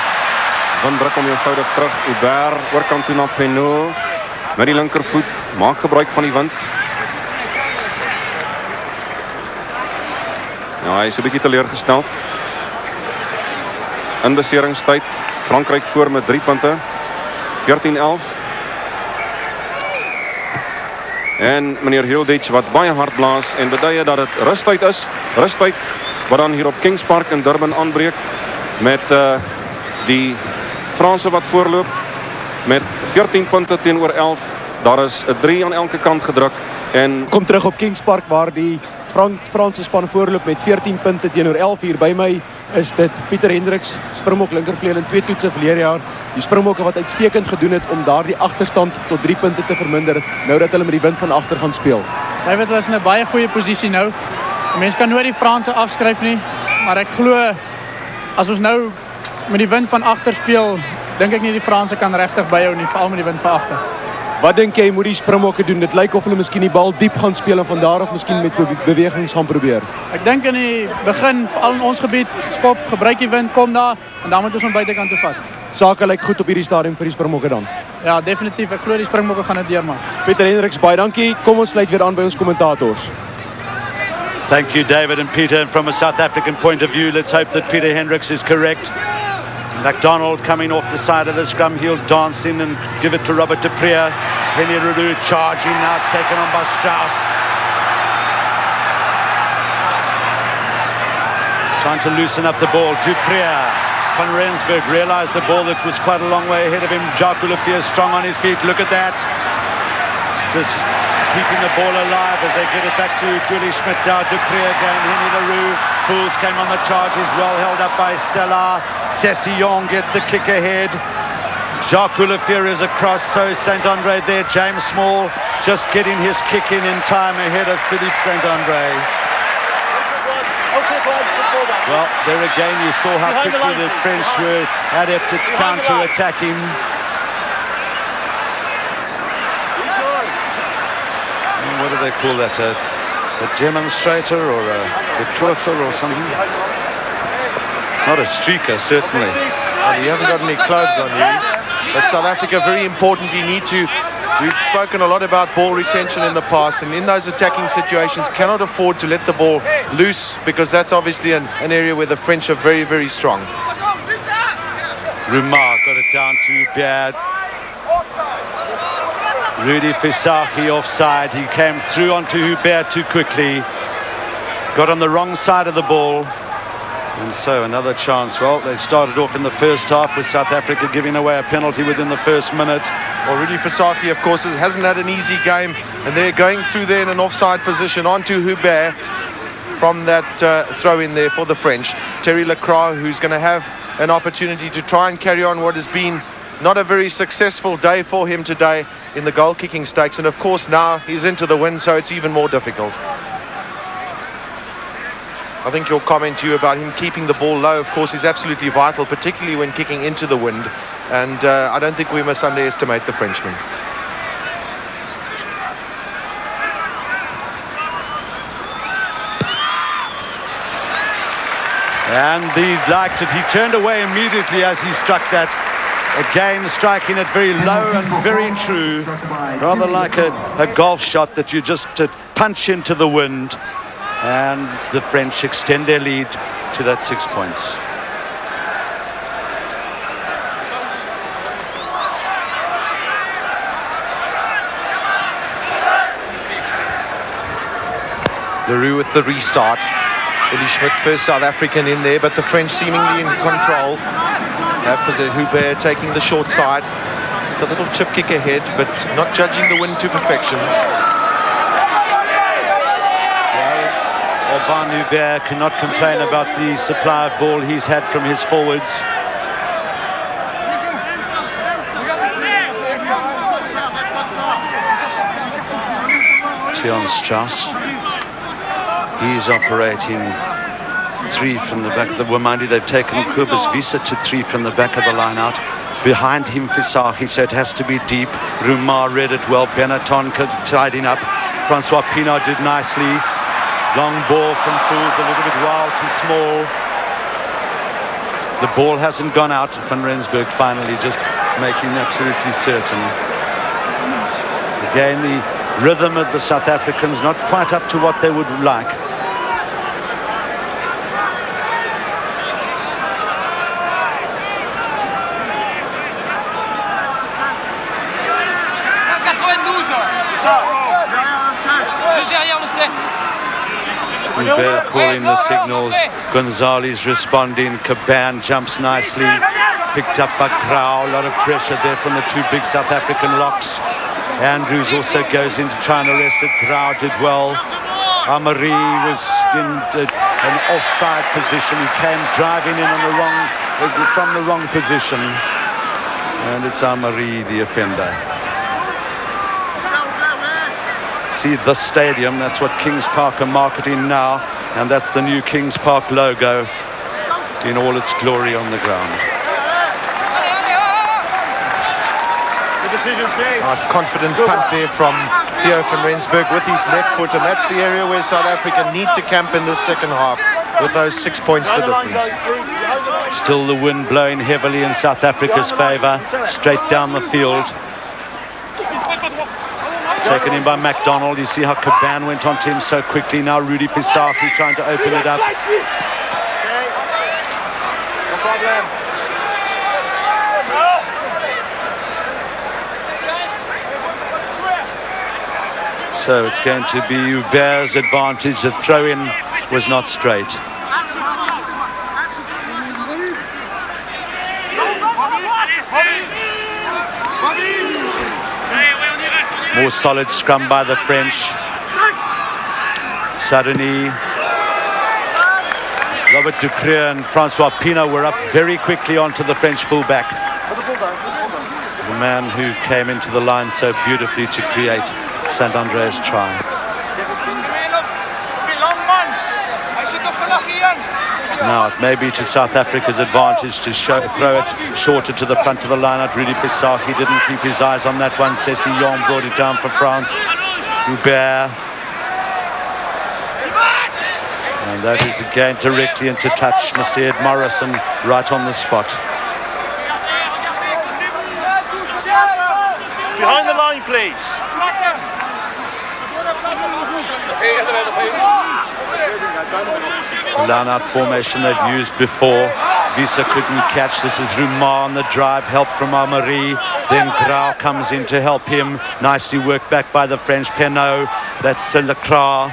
Wind druk om eenvoudig terug. Hubert oorkant toe na Penot met die linkervoet. Maak gebruik van die wind. Ja, hy is 'n bietjie teleurgestel. In beseringstyd, Frankryk voor met 3 punte. 14-11. En meneer Hilditz wat baie hard blaas en beduie dat dit rustyd is. Rustyd wat dan hier op Kings Park in Durban aanbreek met die Franse wat voorloop met 14 punte teenoor 11. Daar is 'n 3 aan elke kant gedruk en kom terug op Kings Park waar die Franse span voorloop met 14 punte teenoor 11. Hier by my is dit Pieter Hendricks, Springbok linkervleuel in 2 toetse verlede jaar. Die Springbokke wat uitstekend gedoen het om daardie agterstand tot 3 punte te verminder, nou dat hulle met die wind van agter gaan speel. Hy weet hulle is in 'n baie goeie posisie nou. Mense kan nooit die Franse afskryf nie, maar ek glo as ons nou met die wind van agter speel, dink ek nie die Franse kan regtig byhou nie, veral met die wind van agter. Wat dink jy moet die Springbokke doen? Dit lyk of hulle miskien die bal diep gaan speel en van daar af miskien met bewegings gaan probeer. Ek dink in die begin, veral in ons gebied, skop, gebruik die wind, kom daar en dan moet ons aan buitekant toe vat. Sake lyk goed op hierdie stadium vir die Springbokke dan. Ja, definitief. Ek glo die Springbokke gaan dit deurmaak. Pieter Hendriks, baie dankie. Kom ons sluit weer aan by ons kommentators. Thank you, David and Peter. And from a South African point of view, let's hope that Peter Hendriks is correct. McDonald coming off the side of the scrum. He'll dance in and give it to Robert de Preer. Henny Leroux charging. Now it's taken on by Strauss. Trying to loosen up the ball. Dupreer. Van Rensburg realized the ball that was quite a long way ahead of him. Jacques Olivier strong on his feet. Look at that. Just keeping the ball alive as they get it back to Julie Schmidt. Now Dupreer again. Henny Leroux. Fools came on the charge. He's well held up by Selah. Sessillon gets the kick ahead. Jacques Olivier is across. So St. Andre there. James Small just getting his kick in time ahead of Philippe St. Andre. Well, there again you saw how quickly the French were adept at counter-attacking. What do they call that? A demonstrator or a betrothal or something? Not a streaker, certainly. Well, he hasn't got any clothes on you. But South Africa, very importantly, need to... We've spoken a lot about ball retention in the past, and in those attacking situations cannot afford to let the ball loose, because that's obviously an area where the French are very, very strong. Rumar got it down to bad. Rudy Fisachi offside. He came through onto Hubert too quickly. Got on the wrong side of the ball. And so another chance. Well, they started off in the first half with South Africa giving away a penalty within the first minute. Well, Rudy Fisachi, of course, hasn't had an easy game, and they're going through there in an offside position onto Hubert from that throw in there for the French. Terry Lacroix, who's going to have an opportunity to try and carry on what has been not a very successful day for him today in the goal-kicking stakes, and of course now he's into the win, so it's even more difficult. I think your comment to you about him keeping the ball low, of course, is absolutely vital, particularly when kicking into the wind. And I don't think we must underestimate the Frenchman. And he liked it. He turned away immediately as he struck that. Again, striking it very low and very true. Rather like a golf shot that you just punch into the wind. And the French extend their lead to that 6 points. Leroux with the restart. Willie Schmidt, first South African in there, but the French seemingly in control. Hubert taking the short side. Just a little chip kick ahead, but not judging the wind to perfection. Van Hubert cannot complain about the supply of ball he's had from his forwards. Theon Strauss. He's operating three from the back of the Wamandi. They've taken Kobus Visa to three from the back of the line out. Behind him Fisachi, so it has to be deep. Rumar read it well. Benetton tidying up. Francois Pienaar did nicely. Long ball from Fools, a little bit wild to small. The ball hasn't gone out. Van Rensburg finally just making absolutely certain. Again, the rhythm of the South Africans not quite up to what they would like. Hubert calling the signals. Gonzalez responding. Caban jumps nicely. Picked up by Grau. A lot of pressure there from the two big South African locks. Andrews also goes in to try and arrest it. Grau did well. Amari was in an offside position. He came driving in on from the wrong position. And it's Amari, the offender. See the stadium, that's what Kings Park are marketing now, and that's the new Kings Park logo in all its glory on the ground. Nice confident punt there from Theo van Rensburg with his left foot, and that's the area where South Africa need to camp in the second half with those 6 points the difference. Still the wind blowing heavily in South Africa's favour, straight down the field. Taken in by McDonald. You see how Caban went onto him so quickly. Now Rudi Visagie trying to open it up. No problem. So it's going to be Hubert's advantage. The throw-in was not straight. More solid scrum by the French. Suddenly, Robert Dupré and Francois Pienaar were up very quickly onto the French fullback. The man who came into the line so beautifully to create St. Andre's try. Now it may be to South Africa's advantage to throw it shorter to the front of the line. Rudi Visagie didn't keep his eyes on that one. Sessillon brought it down for France. Hubert. And that is again directly into touch. Mr. Ed Morrison right on the spot. Behind the line, please. The line-out formation they've used before. Visa couldn't catch. This is Rumar on the drive. Help from Amari. Then Grau comes in to help him. Nicely worked back by the French. Penaud. That's Lacroix.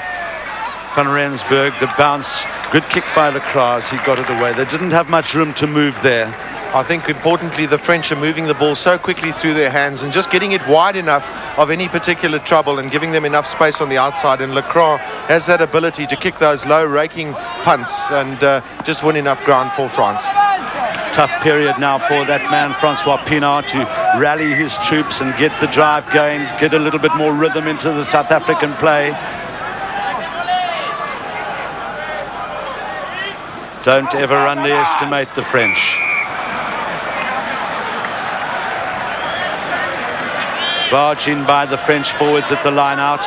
Van Rensburg. The bounce. Good kick by Lacroix as he got it away. They didn't have much room to move there. I think importantly the French are moving the ball so quickly through their hands and just getting it wide enough of any particular trouble and giving them enough space on the outside, and Lacroix has that ability to kick those low raking punts and just win enough ground for France. Tough period now for that man Francois Pienaar to rally his troops and get the drive going, get a little bit more rhythm into the South African play. Don't ever underestimate the French. Barged in by the French forwards at the line out.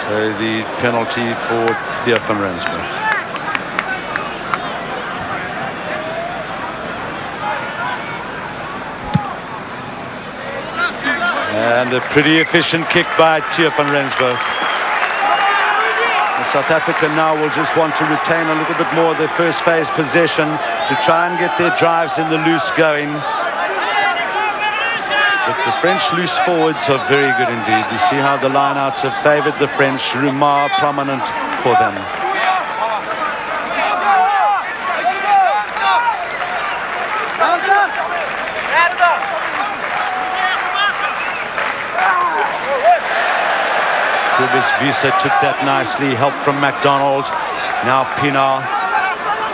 So the penalty for Theo van Rensburg. And a pretty efficient kick by Theo van Rensburg. South Africa now will just want to retain a little bit more of their first phase possession to try and get their drives in the loose going. But the French loose forwards are very good indeed. You see how the lineouts have favoured the French. Rumar prominent for them. Cobus Wiese took that nicely. Help from McDonald. Now Pienaar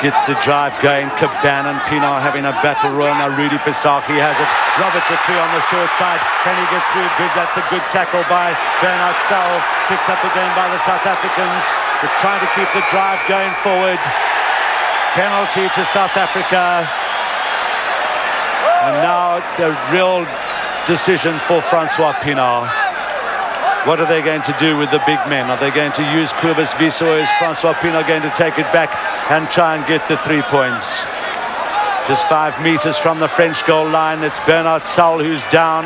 gets the drive going. Caban and Pienaar having a battle royal. Now Rudi Visagie has it. Robert Dupré on the short side. Can he get through? Good. That's a good tackle by Bernard Saul. Picked up again by the South Africans. They're trying to keep the drive going forward. Penalty to South Africa. And now the real decision for Francois Pienaar. What are they going to do with the big men? Are they going to use Cobus Wiese, or is Francois Pienaar going to take it back and try and get the 3 points? Just 5 meters from the French goal line. It's Bernard Saul who's down.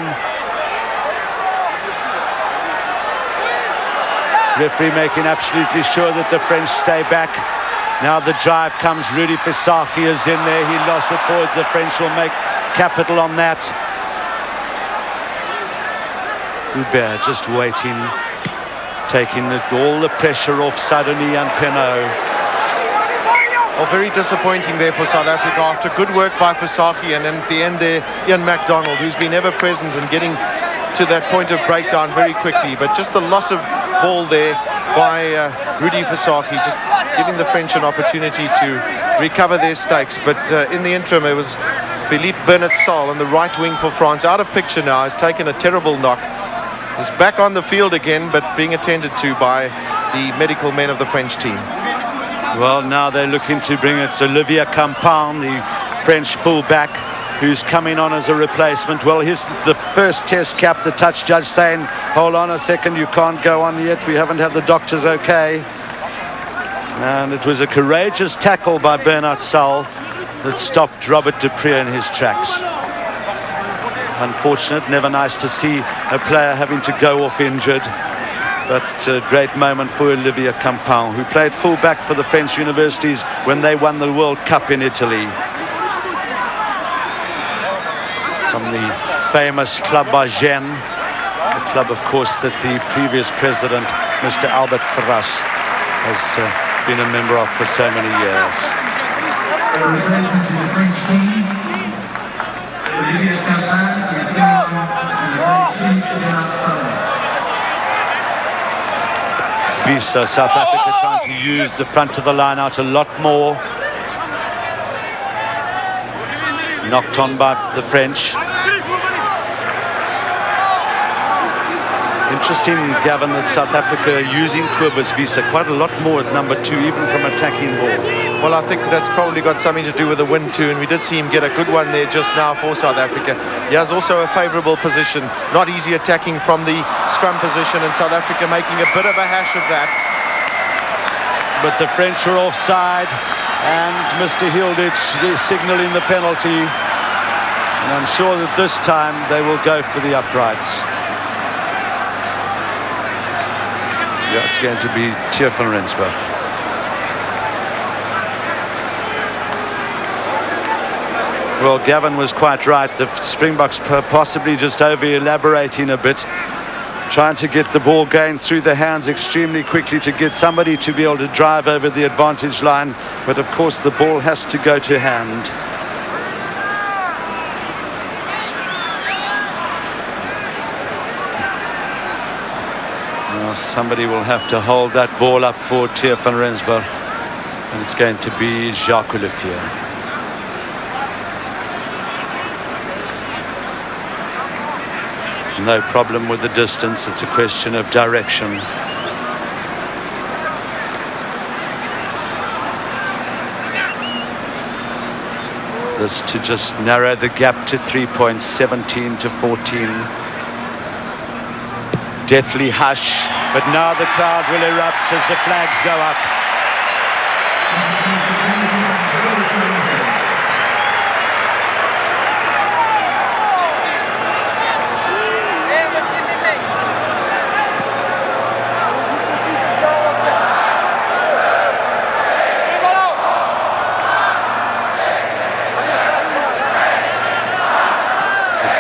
Referee making absolutely sure that the French stay back. Now the drive comes. Rudi Visagie is in there. He lost it forwards. The French will make capital on that. Hubert just waiting, taking all the pressure off Suddenly and Penaud. Oh, very disappointing there for South Africa after good work by Visagie, and then at the end there, Ian McDonald, who's been ever present and getting to that point of breakdown very quickly. But just the loss of ball there by Rudi Visagie, just giving the French an opportunity to recover their stakes. But in the interim, it was Philippe Bernard Saul on the right wing for France, out of picture now, has taken a terrible knock. He's back on the field again, but being attended to by the medical men of the French team. Well, now they're looking to bring it. Olivier Campin, the French fullback, who's coming on as a replacement. Well, here's the first test cap, the touch judge saying, hold on a second, you can't go on yet. We haven't had the doctors okay. And it was a courageous tackle by Bernard Saul that stopped Robert du Preez in his tracks. Unfortunate, never nice to see a player having to go off injured. But a great moment for Olivier Campin, who played full-back for the French universities when they won the World Cup in Italy. From the famous Club Agen, the club, of course, that the previous president, Mr. Albert Ferras, has been a member of for so many years. Representing the French team, Olivier Campin is bringing on the Visa, South Africa trying to use the front of the line out a lot more. Knocked on by the French. Interesting, Gavin, that South Africa are using Cobus Visa quite a lot more at number 2, even from attacking ball. Well, I think that's probably got something to do with the wind too, and we did see him get a good one there just now for South Africa. He has also a favourable position, not easy attacking from the scrum position, and South Africa making a bit of a hash of that. But the French were offside, and Mr. Hilditch signalling the penalty. And I'm sure that this time they will go for the uprights. Yeah, it's going to be Tier van Rensburg. Well, Gavin was quite right. The Springboks possibly just over-elaborating a bit, trying to get the ball going through the hands extremely quickly to get somebody to be able to drive over the advantage line. But, of course, the ball has to go to hand. Now somebody will have to hold that ball up for Tier van Rensburg. And it's going to be Jacques Olivier. No problem with the distance. It's a question of direction. This to just narrow the gap to 3 points, 17 to 14. Deathly hush, but now the crowd will erupt as the flags go up.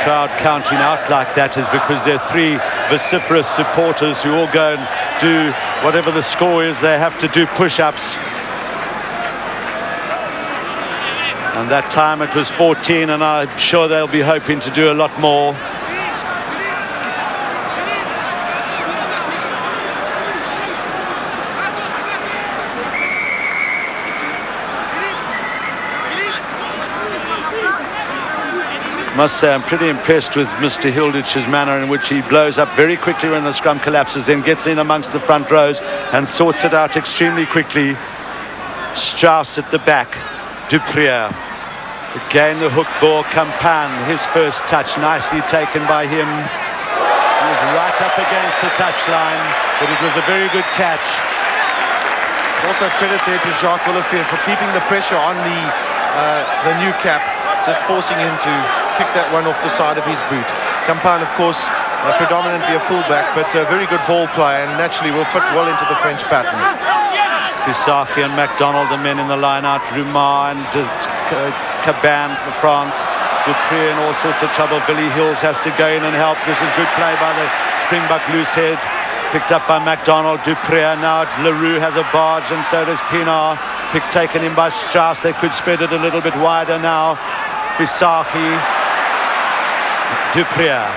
Crowd counting out like that is because there are 3 vociferous supporters who all go and do whatever the score is. They have to do push-ups. And that time it was 14, and I'm sure they'll be hoping to do a lot more. Must say I'm pretty impressed with Mr. Hilditch's manner in which he blows up very quickly when the scrum collapses, then gets in amongst the front rows and sorts it out extremely quickly. Strauss at the back. Du Preez. Again the hook ball. Campin, his first touch, nicely taken by him. He was right up against the touchline, but it was a very good catch. Also credit there to Jacques Olivier for keeping the pressure on the new cap, just forcing him to pick that one off the side of his boot. Campin, of course, predominantly a fullback, but a very good ball player, and naturally will fit well into the French pattern. Fisaki and McDonald, the men in the line-out. Roumain and Caban for France. Du Preez in all sorts of trouble. Billy Hills has to go in and help. This is good play by the Springbok loose head. Picked up by McDonald. Du Preez now. Leroux has a barge, and so does Pienaar. Taken in by Strauss. They could spread it a little bit wider now. Fisaki. Du Preez.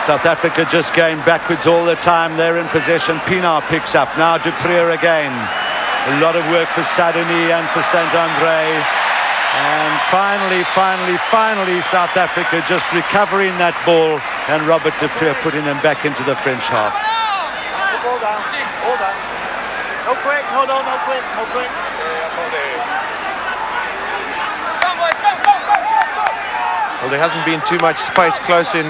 South Africa just going backwards all the time. They're in possession. Pienaar picks up. Now Du Preez again. A lot of work for Sadonie and for Saint-André. And finally, South Africa just recovering that ball, and Robert du Preez putting them back into the French half. Hold on. No quick, hold on, no quick. there hasn't been too much space close in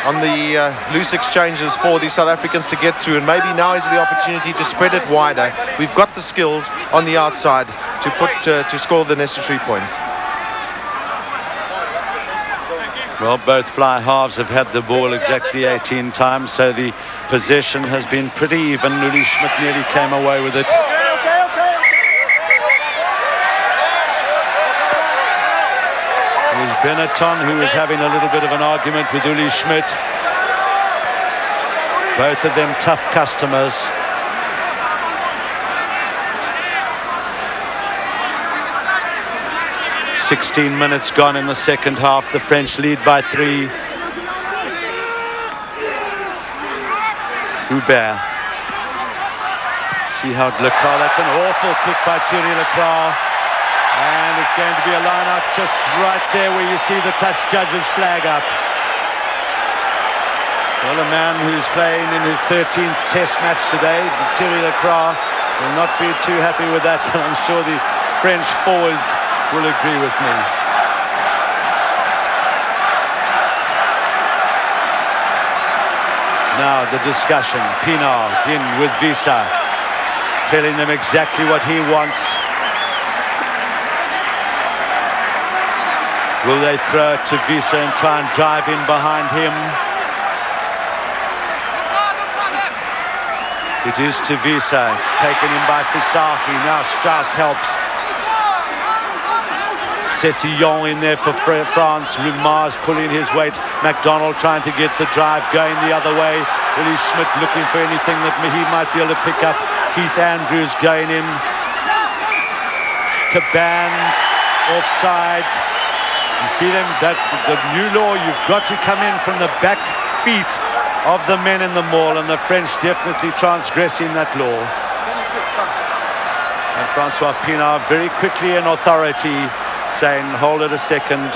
on the loose exchanges for the South Africans to get through, and maybe now is the opportunity to spread it wider. We've got the skills on the outside to score the necessary points. Well, both fly halves have had the ball exactly 18 times, so the possession has been pretty even. Uli Schmidt nearly came away with it. Here's Benetton, who is having a little bit of an argument with Uli Schmidt. Both of them tough customers. "16 minutes gone in the second half. The French lead by 3. Hubert. See how Leclerc, that's an awful kick by Thierry Leclerc. And it's going to be a line out just right there where you see the touch judge's flag up. Well, a man who's playing in his 13th test match today, Thierry Leclerc, will not be too happy with that. I'm sure the French forwards will agree with me. Now the discussion. Pienaar in with Wiese, telling them exactly what he wants. Will they throw it to Wiese and try and drive in behind him? It is to Wiese, taken in by Fissachi. Now Strauss helps. Sessillon in there for France. Rumar's pulling his weight. McDonald trying to get the drive going the other way. Uli Schmidt looking for anything that he might be able to pick up. Keith Andrews going in. Caban offside. You see them, that the new law, you've got to come in from the back feet of the men in the maul, and the French definitely transgressing that law. And Francois Pienaar very quickly in authority saying, hold it a second,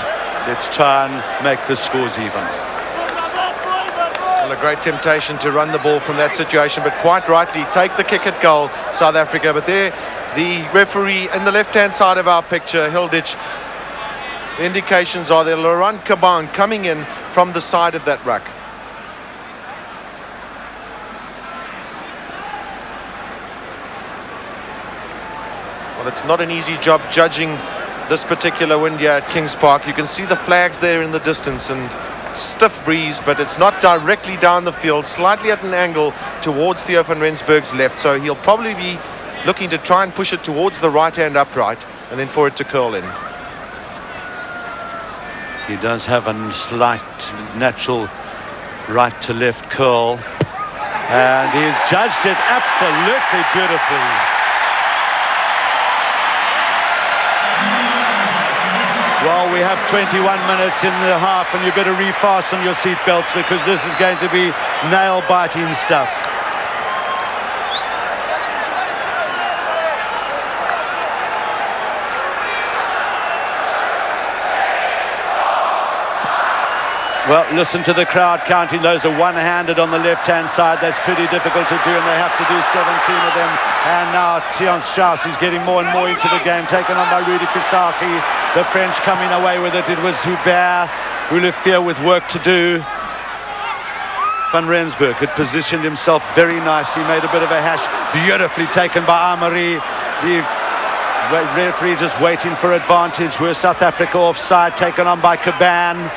let's try and make the scores even. Well, a great temptation to run the ball from that situation, but quite rightly take the kick at goal, South Africa. But there, the referee in the left-hand side of our picture, Hilditch, the indications are there, Laurent Caban coming in from the side of that ruck. Well, it's not an easy job judging this particular wind here at Kings Park. You can see the flags there in the distance and stiff breeze, but it's not directly down the field, slightly at an angle towards Theo van Rensburg's left, so he'll probably be looking to try and push it towards the right-hand upright and then for it to curl in. He does have a slight natural right to left curl, and he's judged it absolutely beautifully. Well, we have 21 minutes in the half, and you better refasten your seatbelts because this is going to be nail-biting stuff. Well, listen to the crowd counting. Those are one-handed on the left-hand side. That's pretty difficult to do, and they have to do 17 of them. And now Tian Strauss is getting more and more into the game, taken on by Rudi Fissachi. The French coming away with it. It was Hubert, Houlefeu with work to do. Van Rensburg had positioned himself very nicely, made a bit of a hash. Beautifully taken by Amari. The referee just waiting for advantage. We're South Africa offside, taken on by Caban.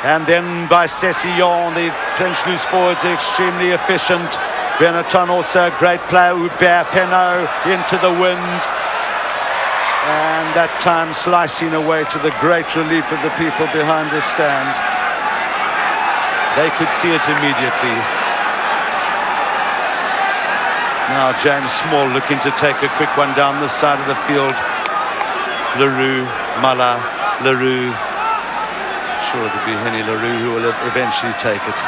And then by Sessillon, the French loose forwards are extremely efficient. Benetton also a great player. Hubert Penaud into the wind. And that time slicing away to the great relief of the people behind the stand. They could see it immediately. Now James Small looking to take a quick one down the side of the field. Leroux, Mala, Leroux. Sure it'll be Henny Leroux who will eventually take it.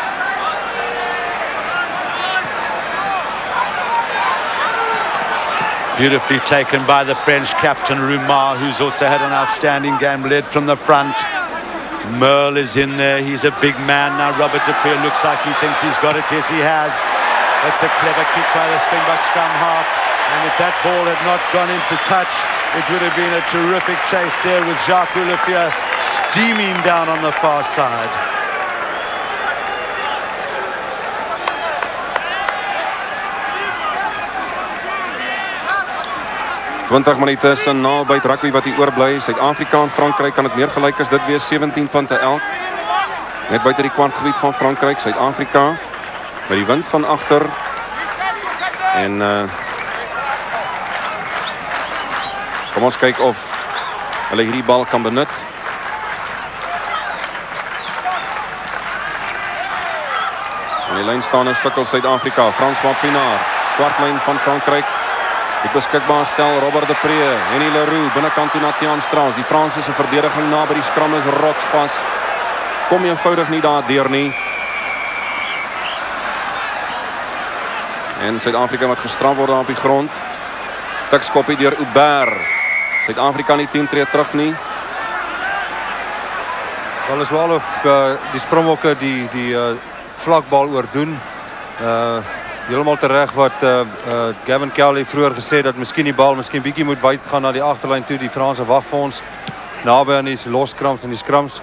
Beautifully taken by the French captain Rumar, who's also had an outstanding game, led from the front. Merle is in there. He's a big man now. Robert de Peer looks like he thinks he's got it. Yes, he has. That's a clever kick by the Springbok scrum half. And if that ball had not gone into touch, it would have been a terrific chase there with Jacques Olivier steaming down on the far side. ...20 minute is 'n nabyt rugby wat hier oorbly. Suid-Afrika en Frankryk kan dit meer gelyk as dit wees, 17 punte elk. Net buite die kwartgebied van Frankryk, Suid-Afrika met die wind van agter. En kom ons kyk of hulle hierdie bal kan benut. Aan die lyn staan is sukkel Suid-Afrika. François Pinaar, kwartlyn van Frankryk. Die beskikbaar stel Robert de Pre, Henny Leroux, binnekant toe na Tiaan Strauss. Die Franse se verdediging na by die skram is rotsvas. Kom eenvoudig nie daar deur nie. En Suid-Afrika wat gestraf word daar op die grond. Tikskoppie deur Uber. Suid-Afrika nie 10 tree terug nie. Wel is wel of die Springbokke die vlakbal oordoen. Helemaal terecht wat Gavin Kelly vroeër gesê dat miskien die bal miskien bietjie moet buit gaan na die agterlyn toe. Die Franse wag vir ons naby aan die loskrams en die skrams.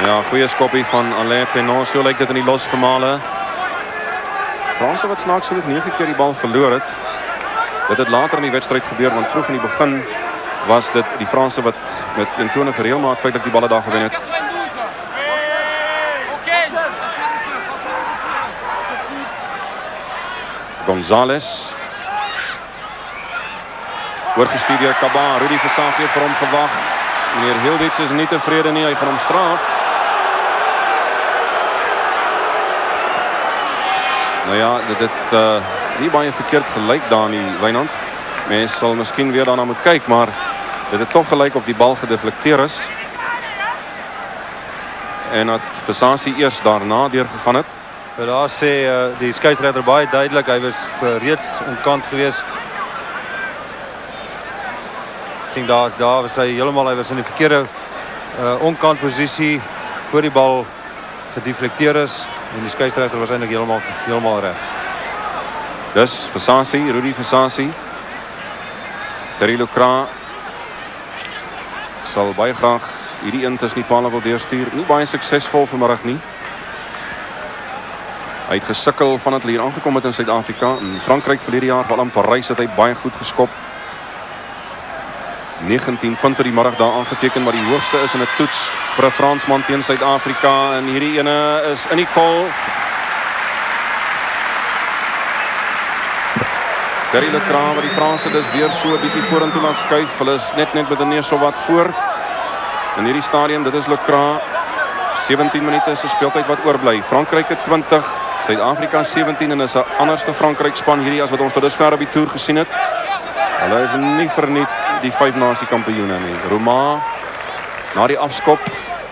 Ja, goeie skoppie van Alain Penon. So lyk dit in die losgemale. Franse wat snaaks genoeg 9 keer die bal verloor het. Dit het later in die wedstryd gebeur, want vroeg in die begin was dit die Franse wat met eentonige reëlmaat feitlik die balle daar gewen het. Gonzalez. Oorgestuur deur Kaba. Rudy Versace het vir hom gewag. Meneer Hilditz is nie tevrede nie, hy gaan hom straf. Nou ja, dit het nie baie verkeerd gelyk daar nie, Wynand. Mens sal miskien weer daarna moet kyk, maar dit het toch gelyk of die bal gedeflekteer is. En dat Versace eers daarna deurgegaan het. Daar sê die skeieregter baie duidelik, hy was reeds onkant gewees. Ek dink daar was hy was in die verkeerde onkant posisie voor die bal gedeflekteer is en die skeieregter was eintlik heeltemal reg. Dus Versace, Rudy Versace. Terry Lucra sal baie graag hierdie een tussen die palle wil deurstuur. Nie baie suksesvol vanmiddag nie. Hy het gesukkel van het hier aangekom het in Suid-Afrika. In Frankryk verlede jaar, veral in Parys, het hy baie goed geskop. 19 punte die middag daar aangeteken, maar die hoogste is in 'n toets vir 'n Fransman teen Suid-Afrika. En hierdie ene is in die kol. Terry Lucra wat die Franse dus weer so 'n bietjie vorentoe laat skuif. Hulle is net met 'n neus so wat voor. In hierdie stadium, dit is Lucra. 17 minute is 'n speeltyd wat oorbly. Frankryk het 20, Suid-Afrika 17 en is 'n anderste Frankryk span hierdie as wat ons tot dusver op die toer gesien het. Hulle is nie verniet die 5 nasie kampioene nie. Roma na die afskop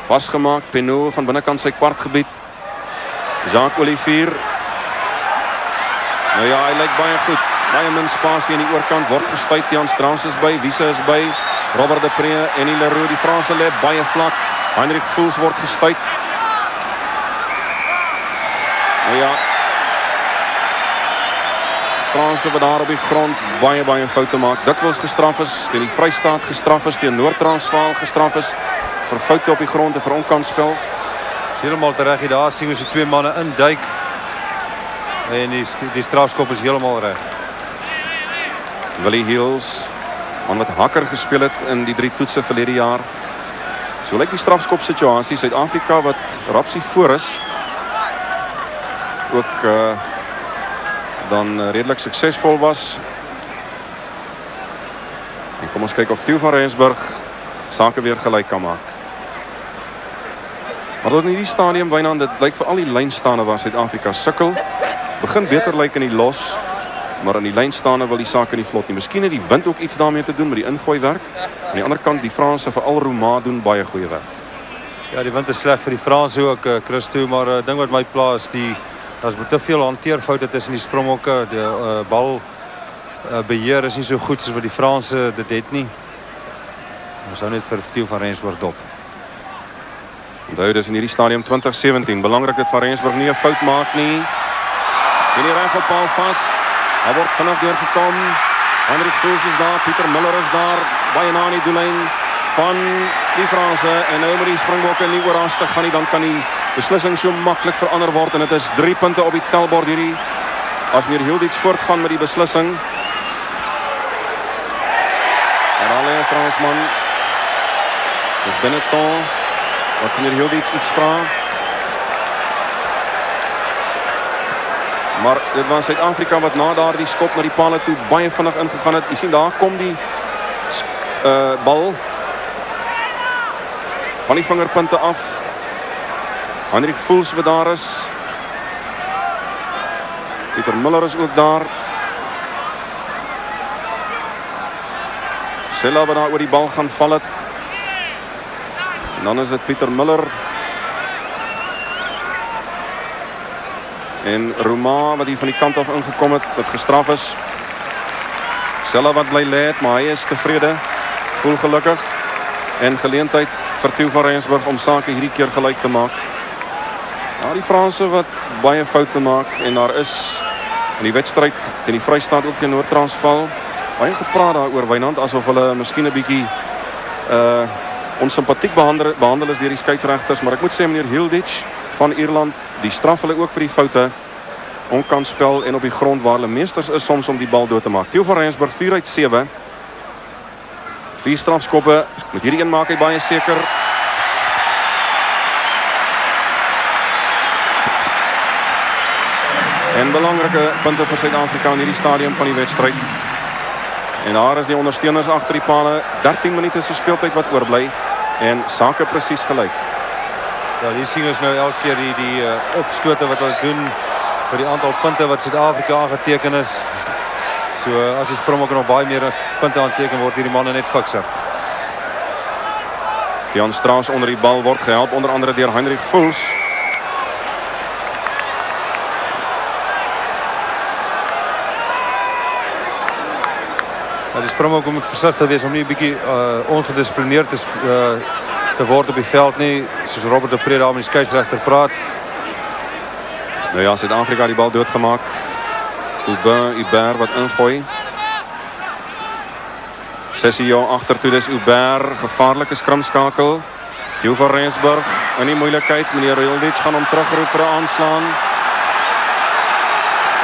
vasgemaak. Penaud van binnekant sy kwartgebied. Jacques Olivier. Nou ja, hy lyk baie goed. Baie min spasie in die oorkant word gestuit. Tiaan Strauss is by, Wiese is by, Robert de Pre, Henny Leroux, die Franse lê baie vlak. Heinrich Voels word gestuit. Nou ja, Franse wat daar op die grond baie foute maak. Dikwels gestraf is, teen die Vrystaat gestraf is, teen Noord-Transvaal gestraf is, vir foute op die grond en vir onkantspel. Is helemaal terecht, daar sien ons die 2 manne induik. En die strafskop is helemaal reg. Willie Hills, man wat hakker gespeel het in die 3 toetse verlede jaar. So lyk die strafskop situasie. Suid-Afrika wat rapsie voor is. Ook dan redelik suksesvol was. En kom ons kyk of Theo van Rensburg sake weer gelyk kan maak. Maar tot in hierdie stadium, Wynand, dit lyk vir al die lynstaande waar Suid-Afrika sukkel. Begin beter lyk in die los, maar aan die lynstaande wil die sake nie vlot nie. Miskien het die wind ook iets daarmee te doen met die ingooi werk. Aan die ander kant, die Franse, veral Roma, doen baie goeie werk. Ja, die wind is sleg vir die Franse ook, Christo, maar ding wat my plaas, daar is te veel hanteerfoute tussen die Springbokke. Die bal beheer is nie so goed soos wat die Franse dit het nie. Ons hou net vir Theo van Rensburg dop. Onthou, dis in hierdie stadium 2017. Belangrik dat Van Rensburg nie 'n fout maak nie. in die reg op paal vas. Hy word vinnig deurgekom. Hendrik Voels is daar, Pieter Muller is daar, baie na die doellyn van die Franse. En nou met die Springbokke nie oorhaastig gaan nie, dan kan die beslissing so maklik verander word. En dit is 3 punte op die tellbord hierdie. As meneer Hilditch voortgaan met die beslissing. En daar lê 'n Fransman. Dis Benetton wat meneer Hilditch iets vra. Maar dit was Suid-Afrika wat na daardie skop na die palle toe baie vinnig ingegaan het. Jy sien daar kom die bal van die vingerpunte af. Hendrik Voels wat daar is. Pieter Muller is ook daar. Sella wat daar oor die bal gaan val het. En dan is dit Pieter Muller. En Rouma wat hier van die kant af ingekom het, wat gestraf is. Sella wat bly lê het, maar hy is tevrede. Voel gelukkig. En geleentheid vir Theo van Rensburg om sake hierdie keer gelyk te maak. Ja, die Franse wat baie foute maak en daar is in die wedstryd teen die Vrystaat ook teen Noord-Transvaal baie gepraat daaroor, Wynand, asof hulle miskien 'n bietjie onsympatiek behandel is deur die skeieregters, maar ek moet sê meneer Hilditch van Ierland, die straf hulle ook vir die foute, onkansspel en op die grond waar hulle meesters is soms om die bal dood te maak. Theo van Rensburg 4 uit 7. 4 strafskoppe, met hierdie een maak hy baie seker. En belangrike punte vir Suid-Afrika in hierdie stadium van die wedstryd. En daar is die ondersteuners agter die pale. 13 minute se speeltyd wat oorbly en sake presies gelyk. Ja, hier sien ons nou elke keer die opstote wat hulle doen vir die aantal punte wat Suid-Afrika aangeteken is. So as die Springbokke nog baie meer punte aanteken word hierdie manne net fikser. Jan Strauss onder die bal word gehelp onder andere deur Hendrik Voels. Die Springbokke moet versigtig wees om nie 'n bietjie ongedissiplineerd te word op die veld nie, soos Robert de Pre daar met die skeieregter praat. Nou ja, Suid-Afrika die bal doodgemaak. Hubert wat ingooi. Sessio agtertoe, dis Hubert, gevaarlike skrimskakel. Theo van Rensburg in die moeilikheid. Meneer Hilditch gaan hom terugroep vir 'n aanslaan.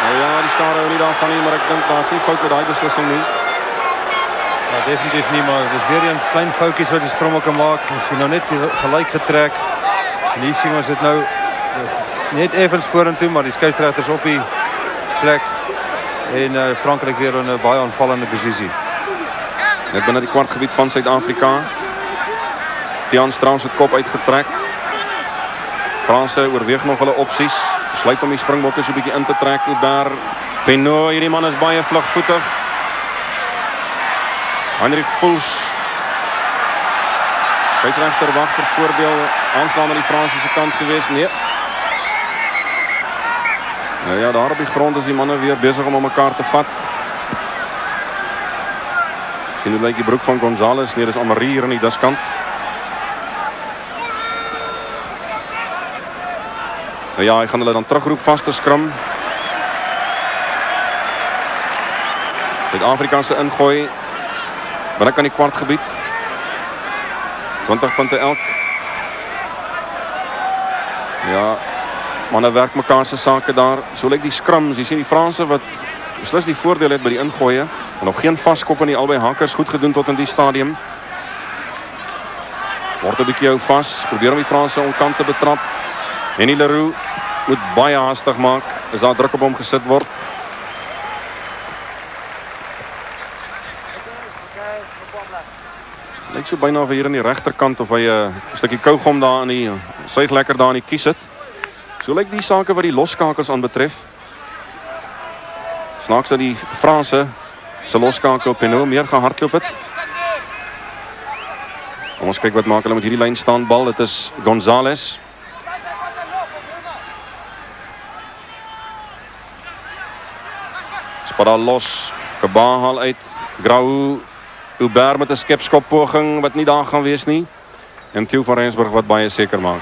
Nou ja, die skare hou nie daarvan nie, maar ek dink daar's nie fout met daai beslissing nie. Ja, definitief nie, maar dis weer eens klein foutjies wat die Springbokke maak. Ons sien nou net gelyk getrek. En hier sien ons dit nou net effens vorentoe, maar die skeieregters op die plek. En Frankryk weer in 'n baie aanvallende posisie. Net binne die kwartgebied van Suid-Afrika. Jan Strauss het kop uitgetrek. Franse oorweeg nog hulle opsies. Besluit om die Springbokke so 'n bietjie in te trek. Hubert, Peno, hierdie man is baie vlugvoetig. Hendrik Voels. Skeieregter wag vir voordeel. Aanslaan aan die Franse se kant gewees. Nee. Nou ja, daar op die grond is die manne weer besig om mekaar te vat. Sien hoe lyk die broek van Gonzalez. Nee, dis Amarie hier in die diskant. Nou ja, hy gaan hulle dan terugroep vas te skrim. Suid-Afrika se ingooi binne kan die kwartgebied. 20 punte elk. Ja, manne werk mekaar se sake daar. So lyk die skrums. Jy sien die Franse wat beslis die voordeel het by die ingooie. En nog geen vaskop in die albei hakkers goed gedoen tot in die stadium. Word 'n bietjie hou vas. Probeer om die Franse onkant te betrap. Henny Leroux moet baie haastig maak as daar druk op hom gesit word. Lyk so byna of hy hier aan die regterkant of hy 'n stukkie kougom daar in die suig lekker daar in die kies het. So lyk die sake wat die loskakels aanbetref. Snaaks dat die Franse se loskakel Peno meer gehardloop het. Kom ons kyk wat maak hulle met hierdie lyn staan bal. Dit is Gonzalez. Spada los. Kaba haal uit. Grau. Hubert met 'n skepskop poging wat nie daar gaan wees nie. En Theo van Rensburg wat baie seker maak.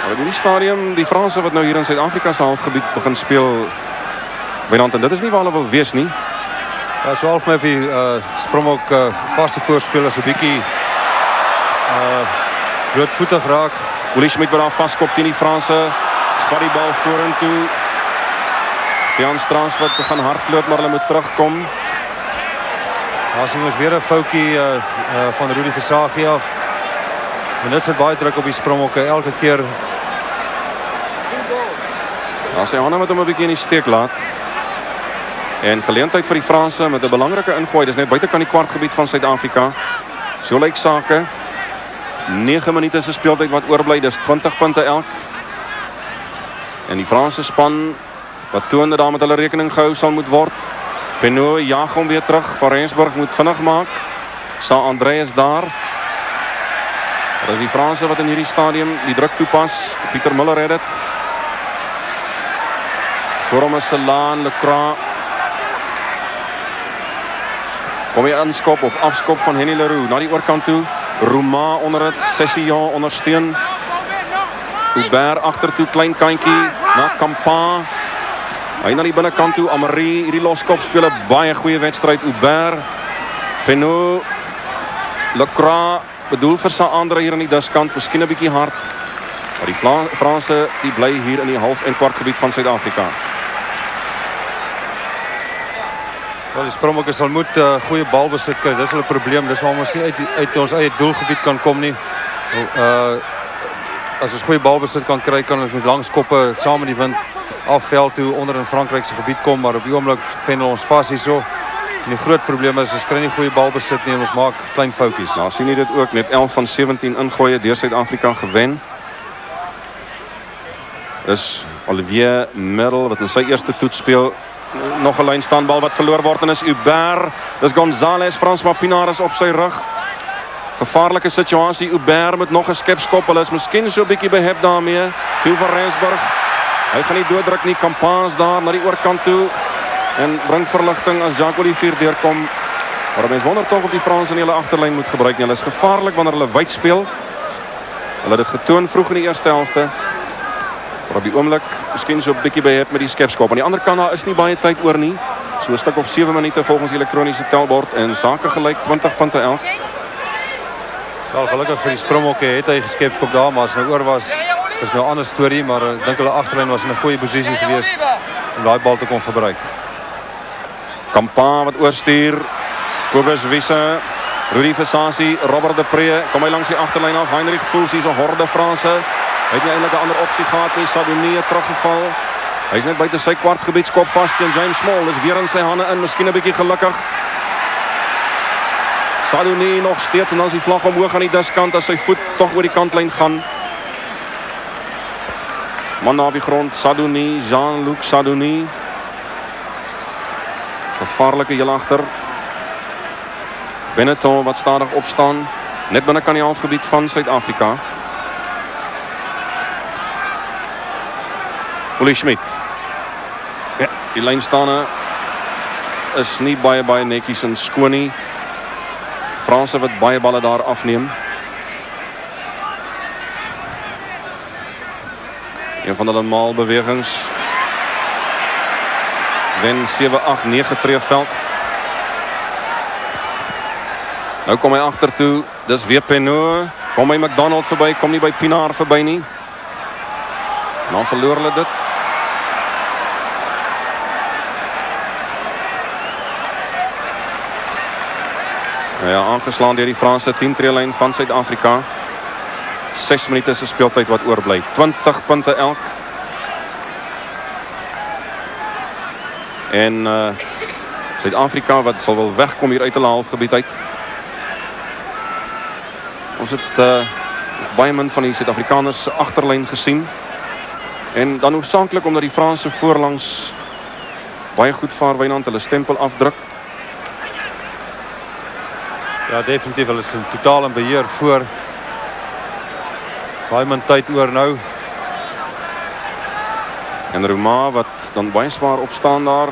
Maar in die stadium, die Franse wat nou hier in Suid-Afrika se halfgebied begin speel, Wynand, en dit is nie waar hulle wil wees nie. Ja, so half my op die Springbok vaste voorspelers 'n bietjie blootvoetig raak. Willie Schmidt wat daar vaskop teen die Franse, spat die bal vorentoe. Jan Strauss wat gaan hardloop, maar hulle moet terugkom. Daar sien ons weer 'n foutjie van Rudi Visagie af. En dit sit baie druk op die Springbokke elke keer. Daar sy hande met hom 'n bietjie in die steek laat. En geleentheid vir die Franse met 'n belangrike ingooi. Dis net buitekant die kwartgebied van Suid-Afrika. So lyk sake. 9 minute se speeltyd wat oorbly, dis 20 punte elk. En die Franse span wat toon dat daar met hulle rekening gehou sal moet word. Penaud jaag hom weer terug. Van Rensburg moet vinnig maak. Saint-André is daar. Dat is die Franse wat in hierdie stadium die druk toepas. Pieter Muller het dit. Voor hom is Selaan, Lecroix. Kom hy inskop of afskop van Henny Leroux na die oorkant toe. Rouma onder het, Session ondersteun. Hubert agtertoe, klein kantjie na Campan. Hy na die binnekant toe, Amari, hierdie loskop speel 'n baie goeie wedstryd. Hubert, Penaud, Lecroix, bedoel vir Saint-André hier aan die diskant, miskien 'n bietjie hard. Maar die Franse die bly hier in die half en kwartgebied van Suid-Afrika. Wel, die Springbokke sal moet goeie balbesit kry. Dis hulle probleem. Dis waarom ons nie uit ons eie doelgebied kan kom nie. As ons goeie balbesit kan kry, kan ons met langs koppe saam in die wind afveld toe onder in Frankryk se gebied kom, maar op die oomblik pendel ons vas hierso. En die groot probleem is ons kry nie goeie balbesit nie en ons maak klein foutjies. Nou sien jy dit ook, net 11 van 17 ingooie deur Suid-Afrika gewen. Is Olivier Merel wat in sy eerste toets speel. Nog 'n lynstaanbal wat verloor word en is Hubert. Dis Gonzalez, François Pinaar is op sy rug. Gevaarlike situasie. Hubert met nog 'n skepskop. Hulle is miskien so 'n bietjie behep daarmee. Theo van Rensburg. Hy gaan nie dooddruk nie. Campans daar na die oorkant toe en bring verligting as Jacques Olivier deurkom. Maar mense wonder tog of die Franse in hulle agterlyn moet gebruik nie. Hulle is gevaarlik wanneer hulle wyd speel. Hulle het dit getoon vroeg in die eerste helfte. Maar op die oomblik miskien so 'n bietjie behep met die skepskop. Aan die ander kant daar is nie baie tyd oor nie. So 'n stuk of 7 minute volgens die elektroniese telbord en sake gelyk 20 punte 11. Wel, gelukkig vir die Springbokke het hy geskepskop daar, maar as nou oor was, is nou 'n ander storie, maar ek dink hulle agterlyn was in 'n goeie posisie gewees om daai bal te kon gebruik. Campan wat oorstuur. Kobus Wisse, Rudi Visagie, Robert de Pre, kom hy langs die agterlyn af. Heinrich Voels hier so horde Franse. Hy het nie eintlik 'n ander opsie gehad nie. Sadouni het teruggeval. Hy's net buite sy kwartgebied, skop vas teen James Small. Dis weer in sy hande in, miskien 'n bietjie gelukkig. Sadouni nog steeds en dan is die vlag omhoog aan die diskant as sy voet tog oor die kantlyn gaan. Man na die grond, Sadouni, Jean-Luc Sadouni. Gevaarlike heel agter. Benetton wat stadig opstaan, net binnekant die halfgebied van Suid-Afrika. Willie Schmidt. Ja, die lynstane is nie baie netjies en skoon nie. Franse wat baie balle daar afneem. Een van hulle maalbewegings. Wen 7-8-9 treeveld. Nou kom hy agtertoe. Dis weer Penaud. Kom hy McDonald verby, kom nie by Pinaar verby nie. En dan verloor hulle dit. Ja, aangeslaan deur die Franse 10-treelyn van Suid-Afrika. 6 minute se speeltyd wat oorbly. 20 punte elk. En Suid-Afrika wat sal wel wegkom hier uit hulle halfgebied uit. Ons het baie min van die Suid-Afrikaners se agterlyn gesien. En dan hoofsaaklik omdat die Franse voorlangs baie goed vaar, Wynand, hulle stempel afdruk. Ja, definitief, hulle is totaal in beheer voor. Baie min tyd oor nou. En Rouma wat dan baie swaar opstaan daar.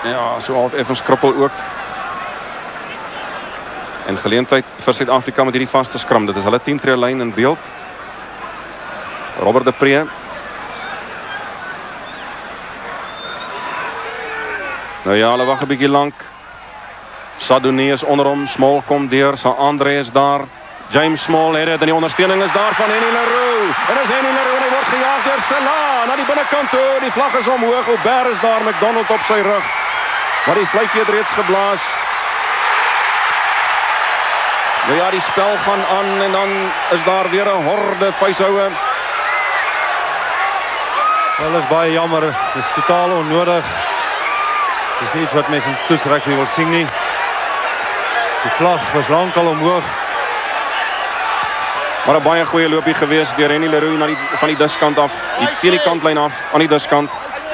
Ja, so half effens krippel ook. En geleentheid vir Suid-Afrika met hierdie vaste skram. Dit is hulle 10-treelyn in beeld. Robert de Pre. Nou ja, hulle wag 'n bietjie lank. Sadouni is onder hom, Small kom deur, Andre is daar. James Small het dit en die ondersteuning is daar van Henny Leroux. En is Henny Leroux en hy word gejaag deur Salah na die binnekant toe. Die vlag is omhoog. Aubert is daar, McDonald op sy rug. Maar die fluitjie het reeds geblaas. Nou ja, die spel gaan aan en dan is daar weer 'n horde vuishoue. Wel, is baie jammer. Dit is totaal onnodig. Dit is nie iets wat mense in toesrugby wil sien nie. Die vlag was lankal omhoog. Maar 'n baie goeie loopie gewees deur Henny Leroux van die diskant af, teen die kantlyn af, aan die diskant.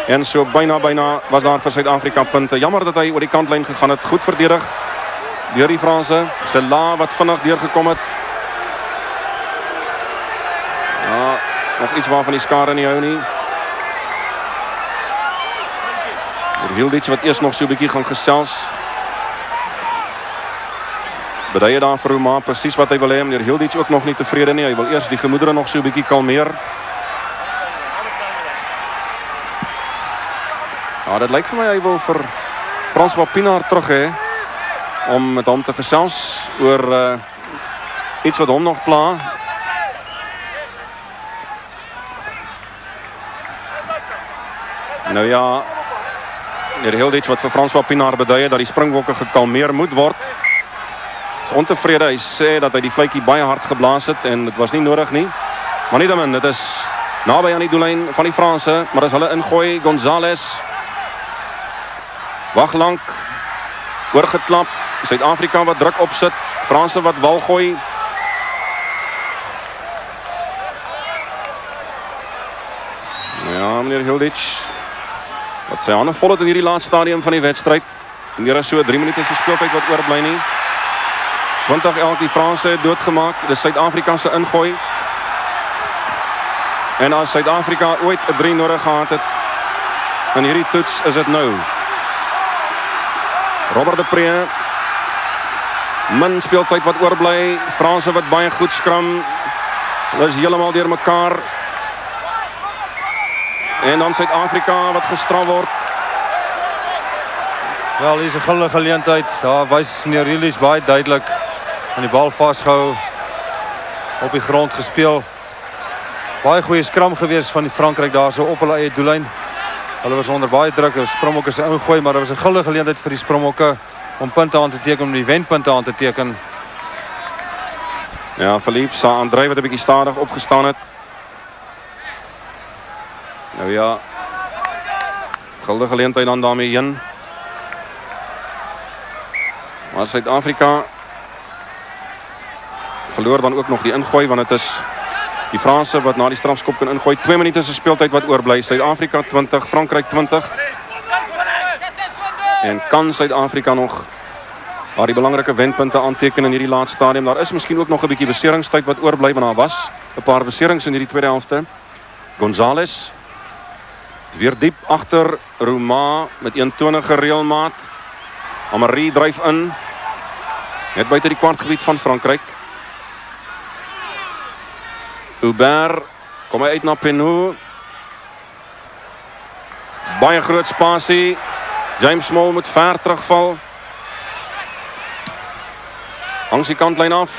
En so byna was daar vir Suid-Afrika punte. Jammer dat hy oor die kantlyn gegaan het. Goed verdedig deur die Franse. Salah wat vinnig deurgekom het. Ja, nog iets waarvan die skare nie hou nie. Hilditch wat eers nog so 'n bietjie gaan gesels. Beduie daar vir Rouma presies wat hy wil hê. Meneer Hilditch ook nog nie tevrede nie. Hy wil eers die gemoedere nog so 'n bietjie kalmeer. Ja, dit lyk vir my hy wil vir François Pienaar terug hê om met hom te gesels oor iets wat hom nog pla. Nou ja, meneer Hilditch wat vir François Pienaar beduie dat die Springbokke gekalmeer moet word. Is ontevrede. Hy sê dat hy die fluitjie baie hard geblaas het en dit was nie nodig nie. Maar nietemin, dit is naby aan die doellyn van die Franse, maar as hulle ingooi, Gonzalez wag lank, oorgeklap. Suid-Afrika wat druk opsit, Franse wat wal gooi. Ja, meneer Hilditch wat sy hande vol het in hierdie laaste stadium van die wedstryd. Meer as so 3 minute se speeltyd wat oorbly nie. 20-11 die Franse het doodgemaak. Dis Suid-Afrika se ingooi. En as Suid-Afrika ooit 'n 3 nodig gehad het in hierdie toets, is dit nou. Robert de Pre. Min speeltyd wat oorbly. Franse wat baie goed skram. Hulle is heeltemal deur mekaar. En dan Suid-Afrika wat gestraf word. Wel, hier is 'n gulle geleentheid. Daar wys meneer Hilditch baie duidelik aan die bal vasgehou, op die grond gespeel. Baie goeie skram gewees van die Frankryk daar so op hulle eie doellyn. Hulle was onder baie druk, hulle Springbokke se ingooi, maar daar was 'n gulle geleentheid vir die Springbokke om punte aan te teken, om die wenpunte aan te teken. Ja, Philippe Saint-André wat 'n bietjie stadig opgestaan het. Nou ja, guldige geleentheid dan daarmee heen. Maar Suid-Afrika verloor dan ook nog die ingooi, want dit is die Franse wat na die strafskop kan ingooi. 2 minute se speeltyd wat oorbly. Suid-Afrika 20, Frankryk 20. En kan Suid-Afrika nog maar die belangrike wenpunte aanteken in hierdie laaste stadium. Daar is miskien ook nog 'n bietjie beseringstyd wat oorbly, want daar was 'n paar beserings in hierdie tweede helfte. Gonzalez weer diep agter Rouma met 21 reëlmaat. Amari dryf in. Net buite die kwartgebied van Frankryk. Aubert kom hy uit na Penaud. Baie groot spasie. James Small moet ver terugval. Langs die kantlyn af.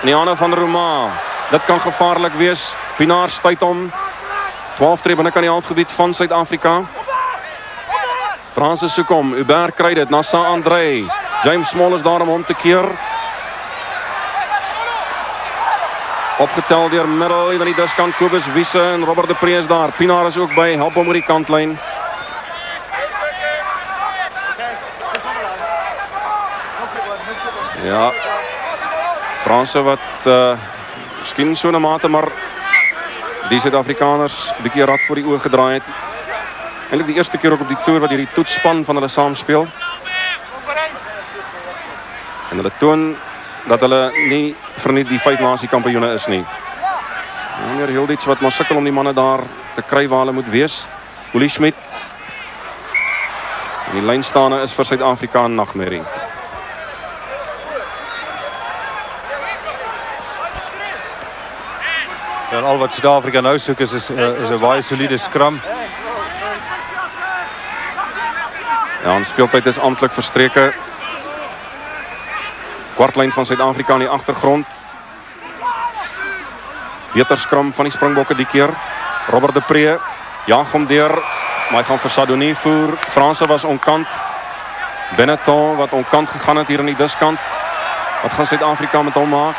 In die hande van Rouma. Dit kan gevaarlik wees. Pienaar stuit hom. 12 tree binne kan die halfgebied van Suid-Afrika. Franse soek hom. Aubert kry dit na Saint-André. James Small is daar om hom te keer. Opgetel deur middel, van die diskant Kobus Wiese en Robert de Pre is daar. Pienaar is ook by, help hom oor die kantlyn. Ja, Franse wat miskien so 'n mate, maar die Suid-Afrikaners 'n bietjie rad voor die oë gedraai het. Eintlik die eerste keer ook op die toer wat hierdie toetsspan van hulle saam speel. En hulle toon dat hulle nie verniet die 5 nasie kampioene is nie. Meneer Hilditch wat maar sukkel om die manne daar te kry waar hulle moet wees. Uli Schmidt. En die lynstaande is vir Suid-Afrika 'n nagmerrie. En al wat Suid-Afrika nou soek is 'n baie soliede skram. Ja, en speeltyd is amptelik verstreke. Kwartlyn van Suid-Afrika in die agtergrond. Beter skram van die Springbokke die keer. Robert de Pre jaag hom deur, maar hy gaan vir Sadonie voer. Franse was onkant. Benetton wat onkant gegaan het hier in die diskant. Wat gaan Suid-Afrika met hom maak?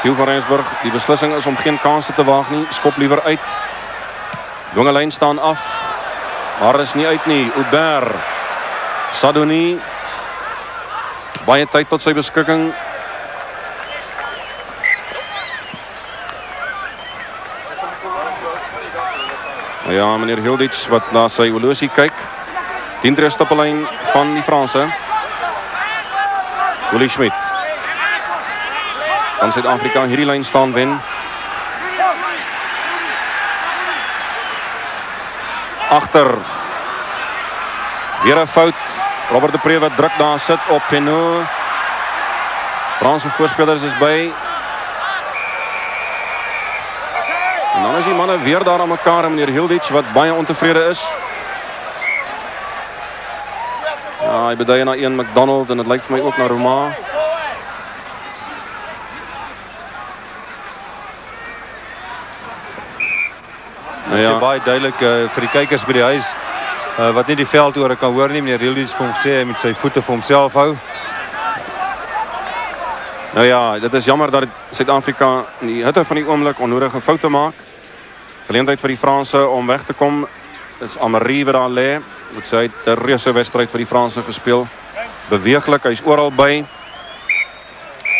Theo van Rensburg, die beslissing is om geen kanse te waag nie. Skop liewer uit. Dwingelyn staan af. Maar is nie uit nie. Hubert. Sadonie. Baie tyd tot sy beskikking. Ja, meneer Hilditch wat na sy horlosie kyk. 10 tree stippellyn van die Franse. Willie Schmidt. Van Suid-Afrika hierdie lyn staan wen. Agter. Weer 'n fout. Robert de Pre wat druk daar sit op Penaud. Franse voorspelers is by. En dan is die manne weer daar aan mekaar en meneer Hilditch wat baie ontevrede is. Ja, hy beduie na een McDonald en dit lyk vir my ook na Roma. Dit is baie duidelik vir die kykers by die huis wat nie die veld oor kan hoor nie. Meneer Hilditch vir hom sê hy met sy voete vir homself hou. Nou ja, dit is jammer dat Suid-Afrika in die hitte van die oomblik onnodige foute maak. Geleentheid vir die Franse om weg te kom. Dit is Amari wat daar lê. Moet sê hy het 'n reuse wedstryd vir die Franse gespeel. Beweeglik, hy's oral by.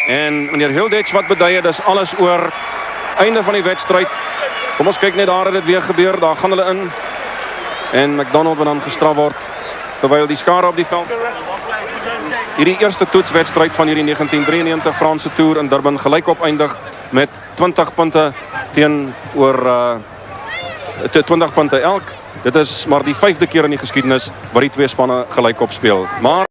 En meneer Hilditch wat beduie, dis alles oor. Einde van die wedstryd. Kom ons kyk net daar het dit weer gebeur. Daar gaan hulle in. En McDonald wat dan gestraf word terwyl die skare op die veld. Hierdie eerste toetswedstryd van hierdie 1993 Franse toer in Durban gelyk opeindig met 20 punte teenoor 20 punte elk. Dit is maar die 5de keer in die geskiedenis wat die twee spanne gelyk op speel. Maar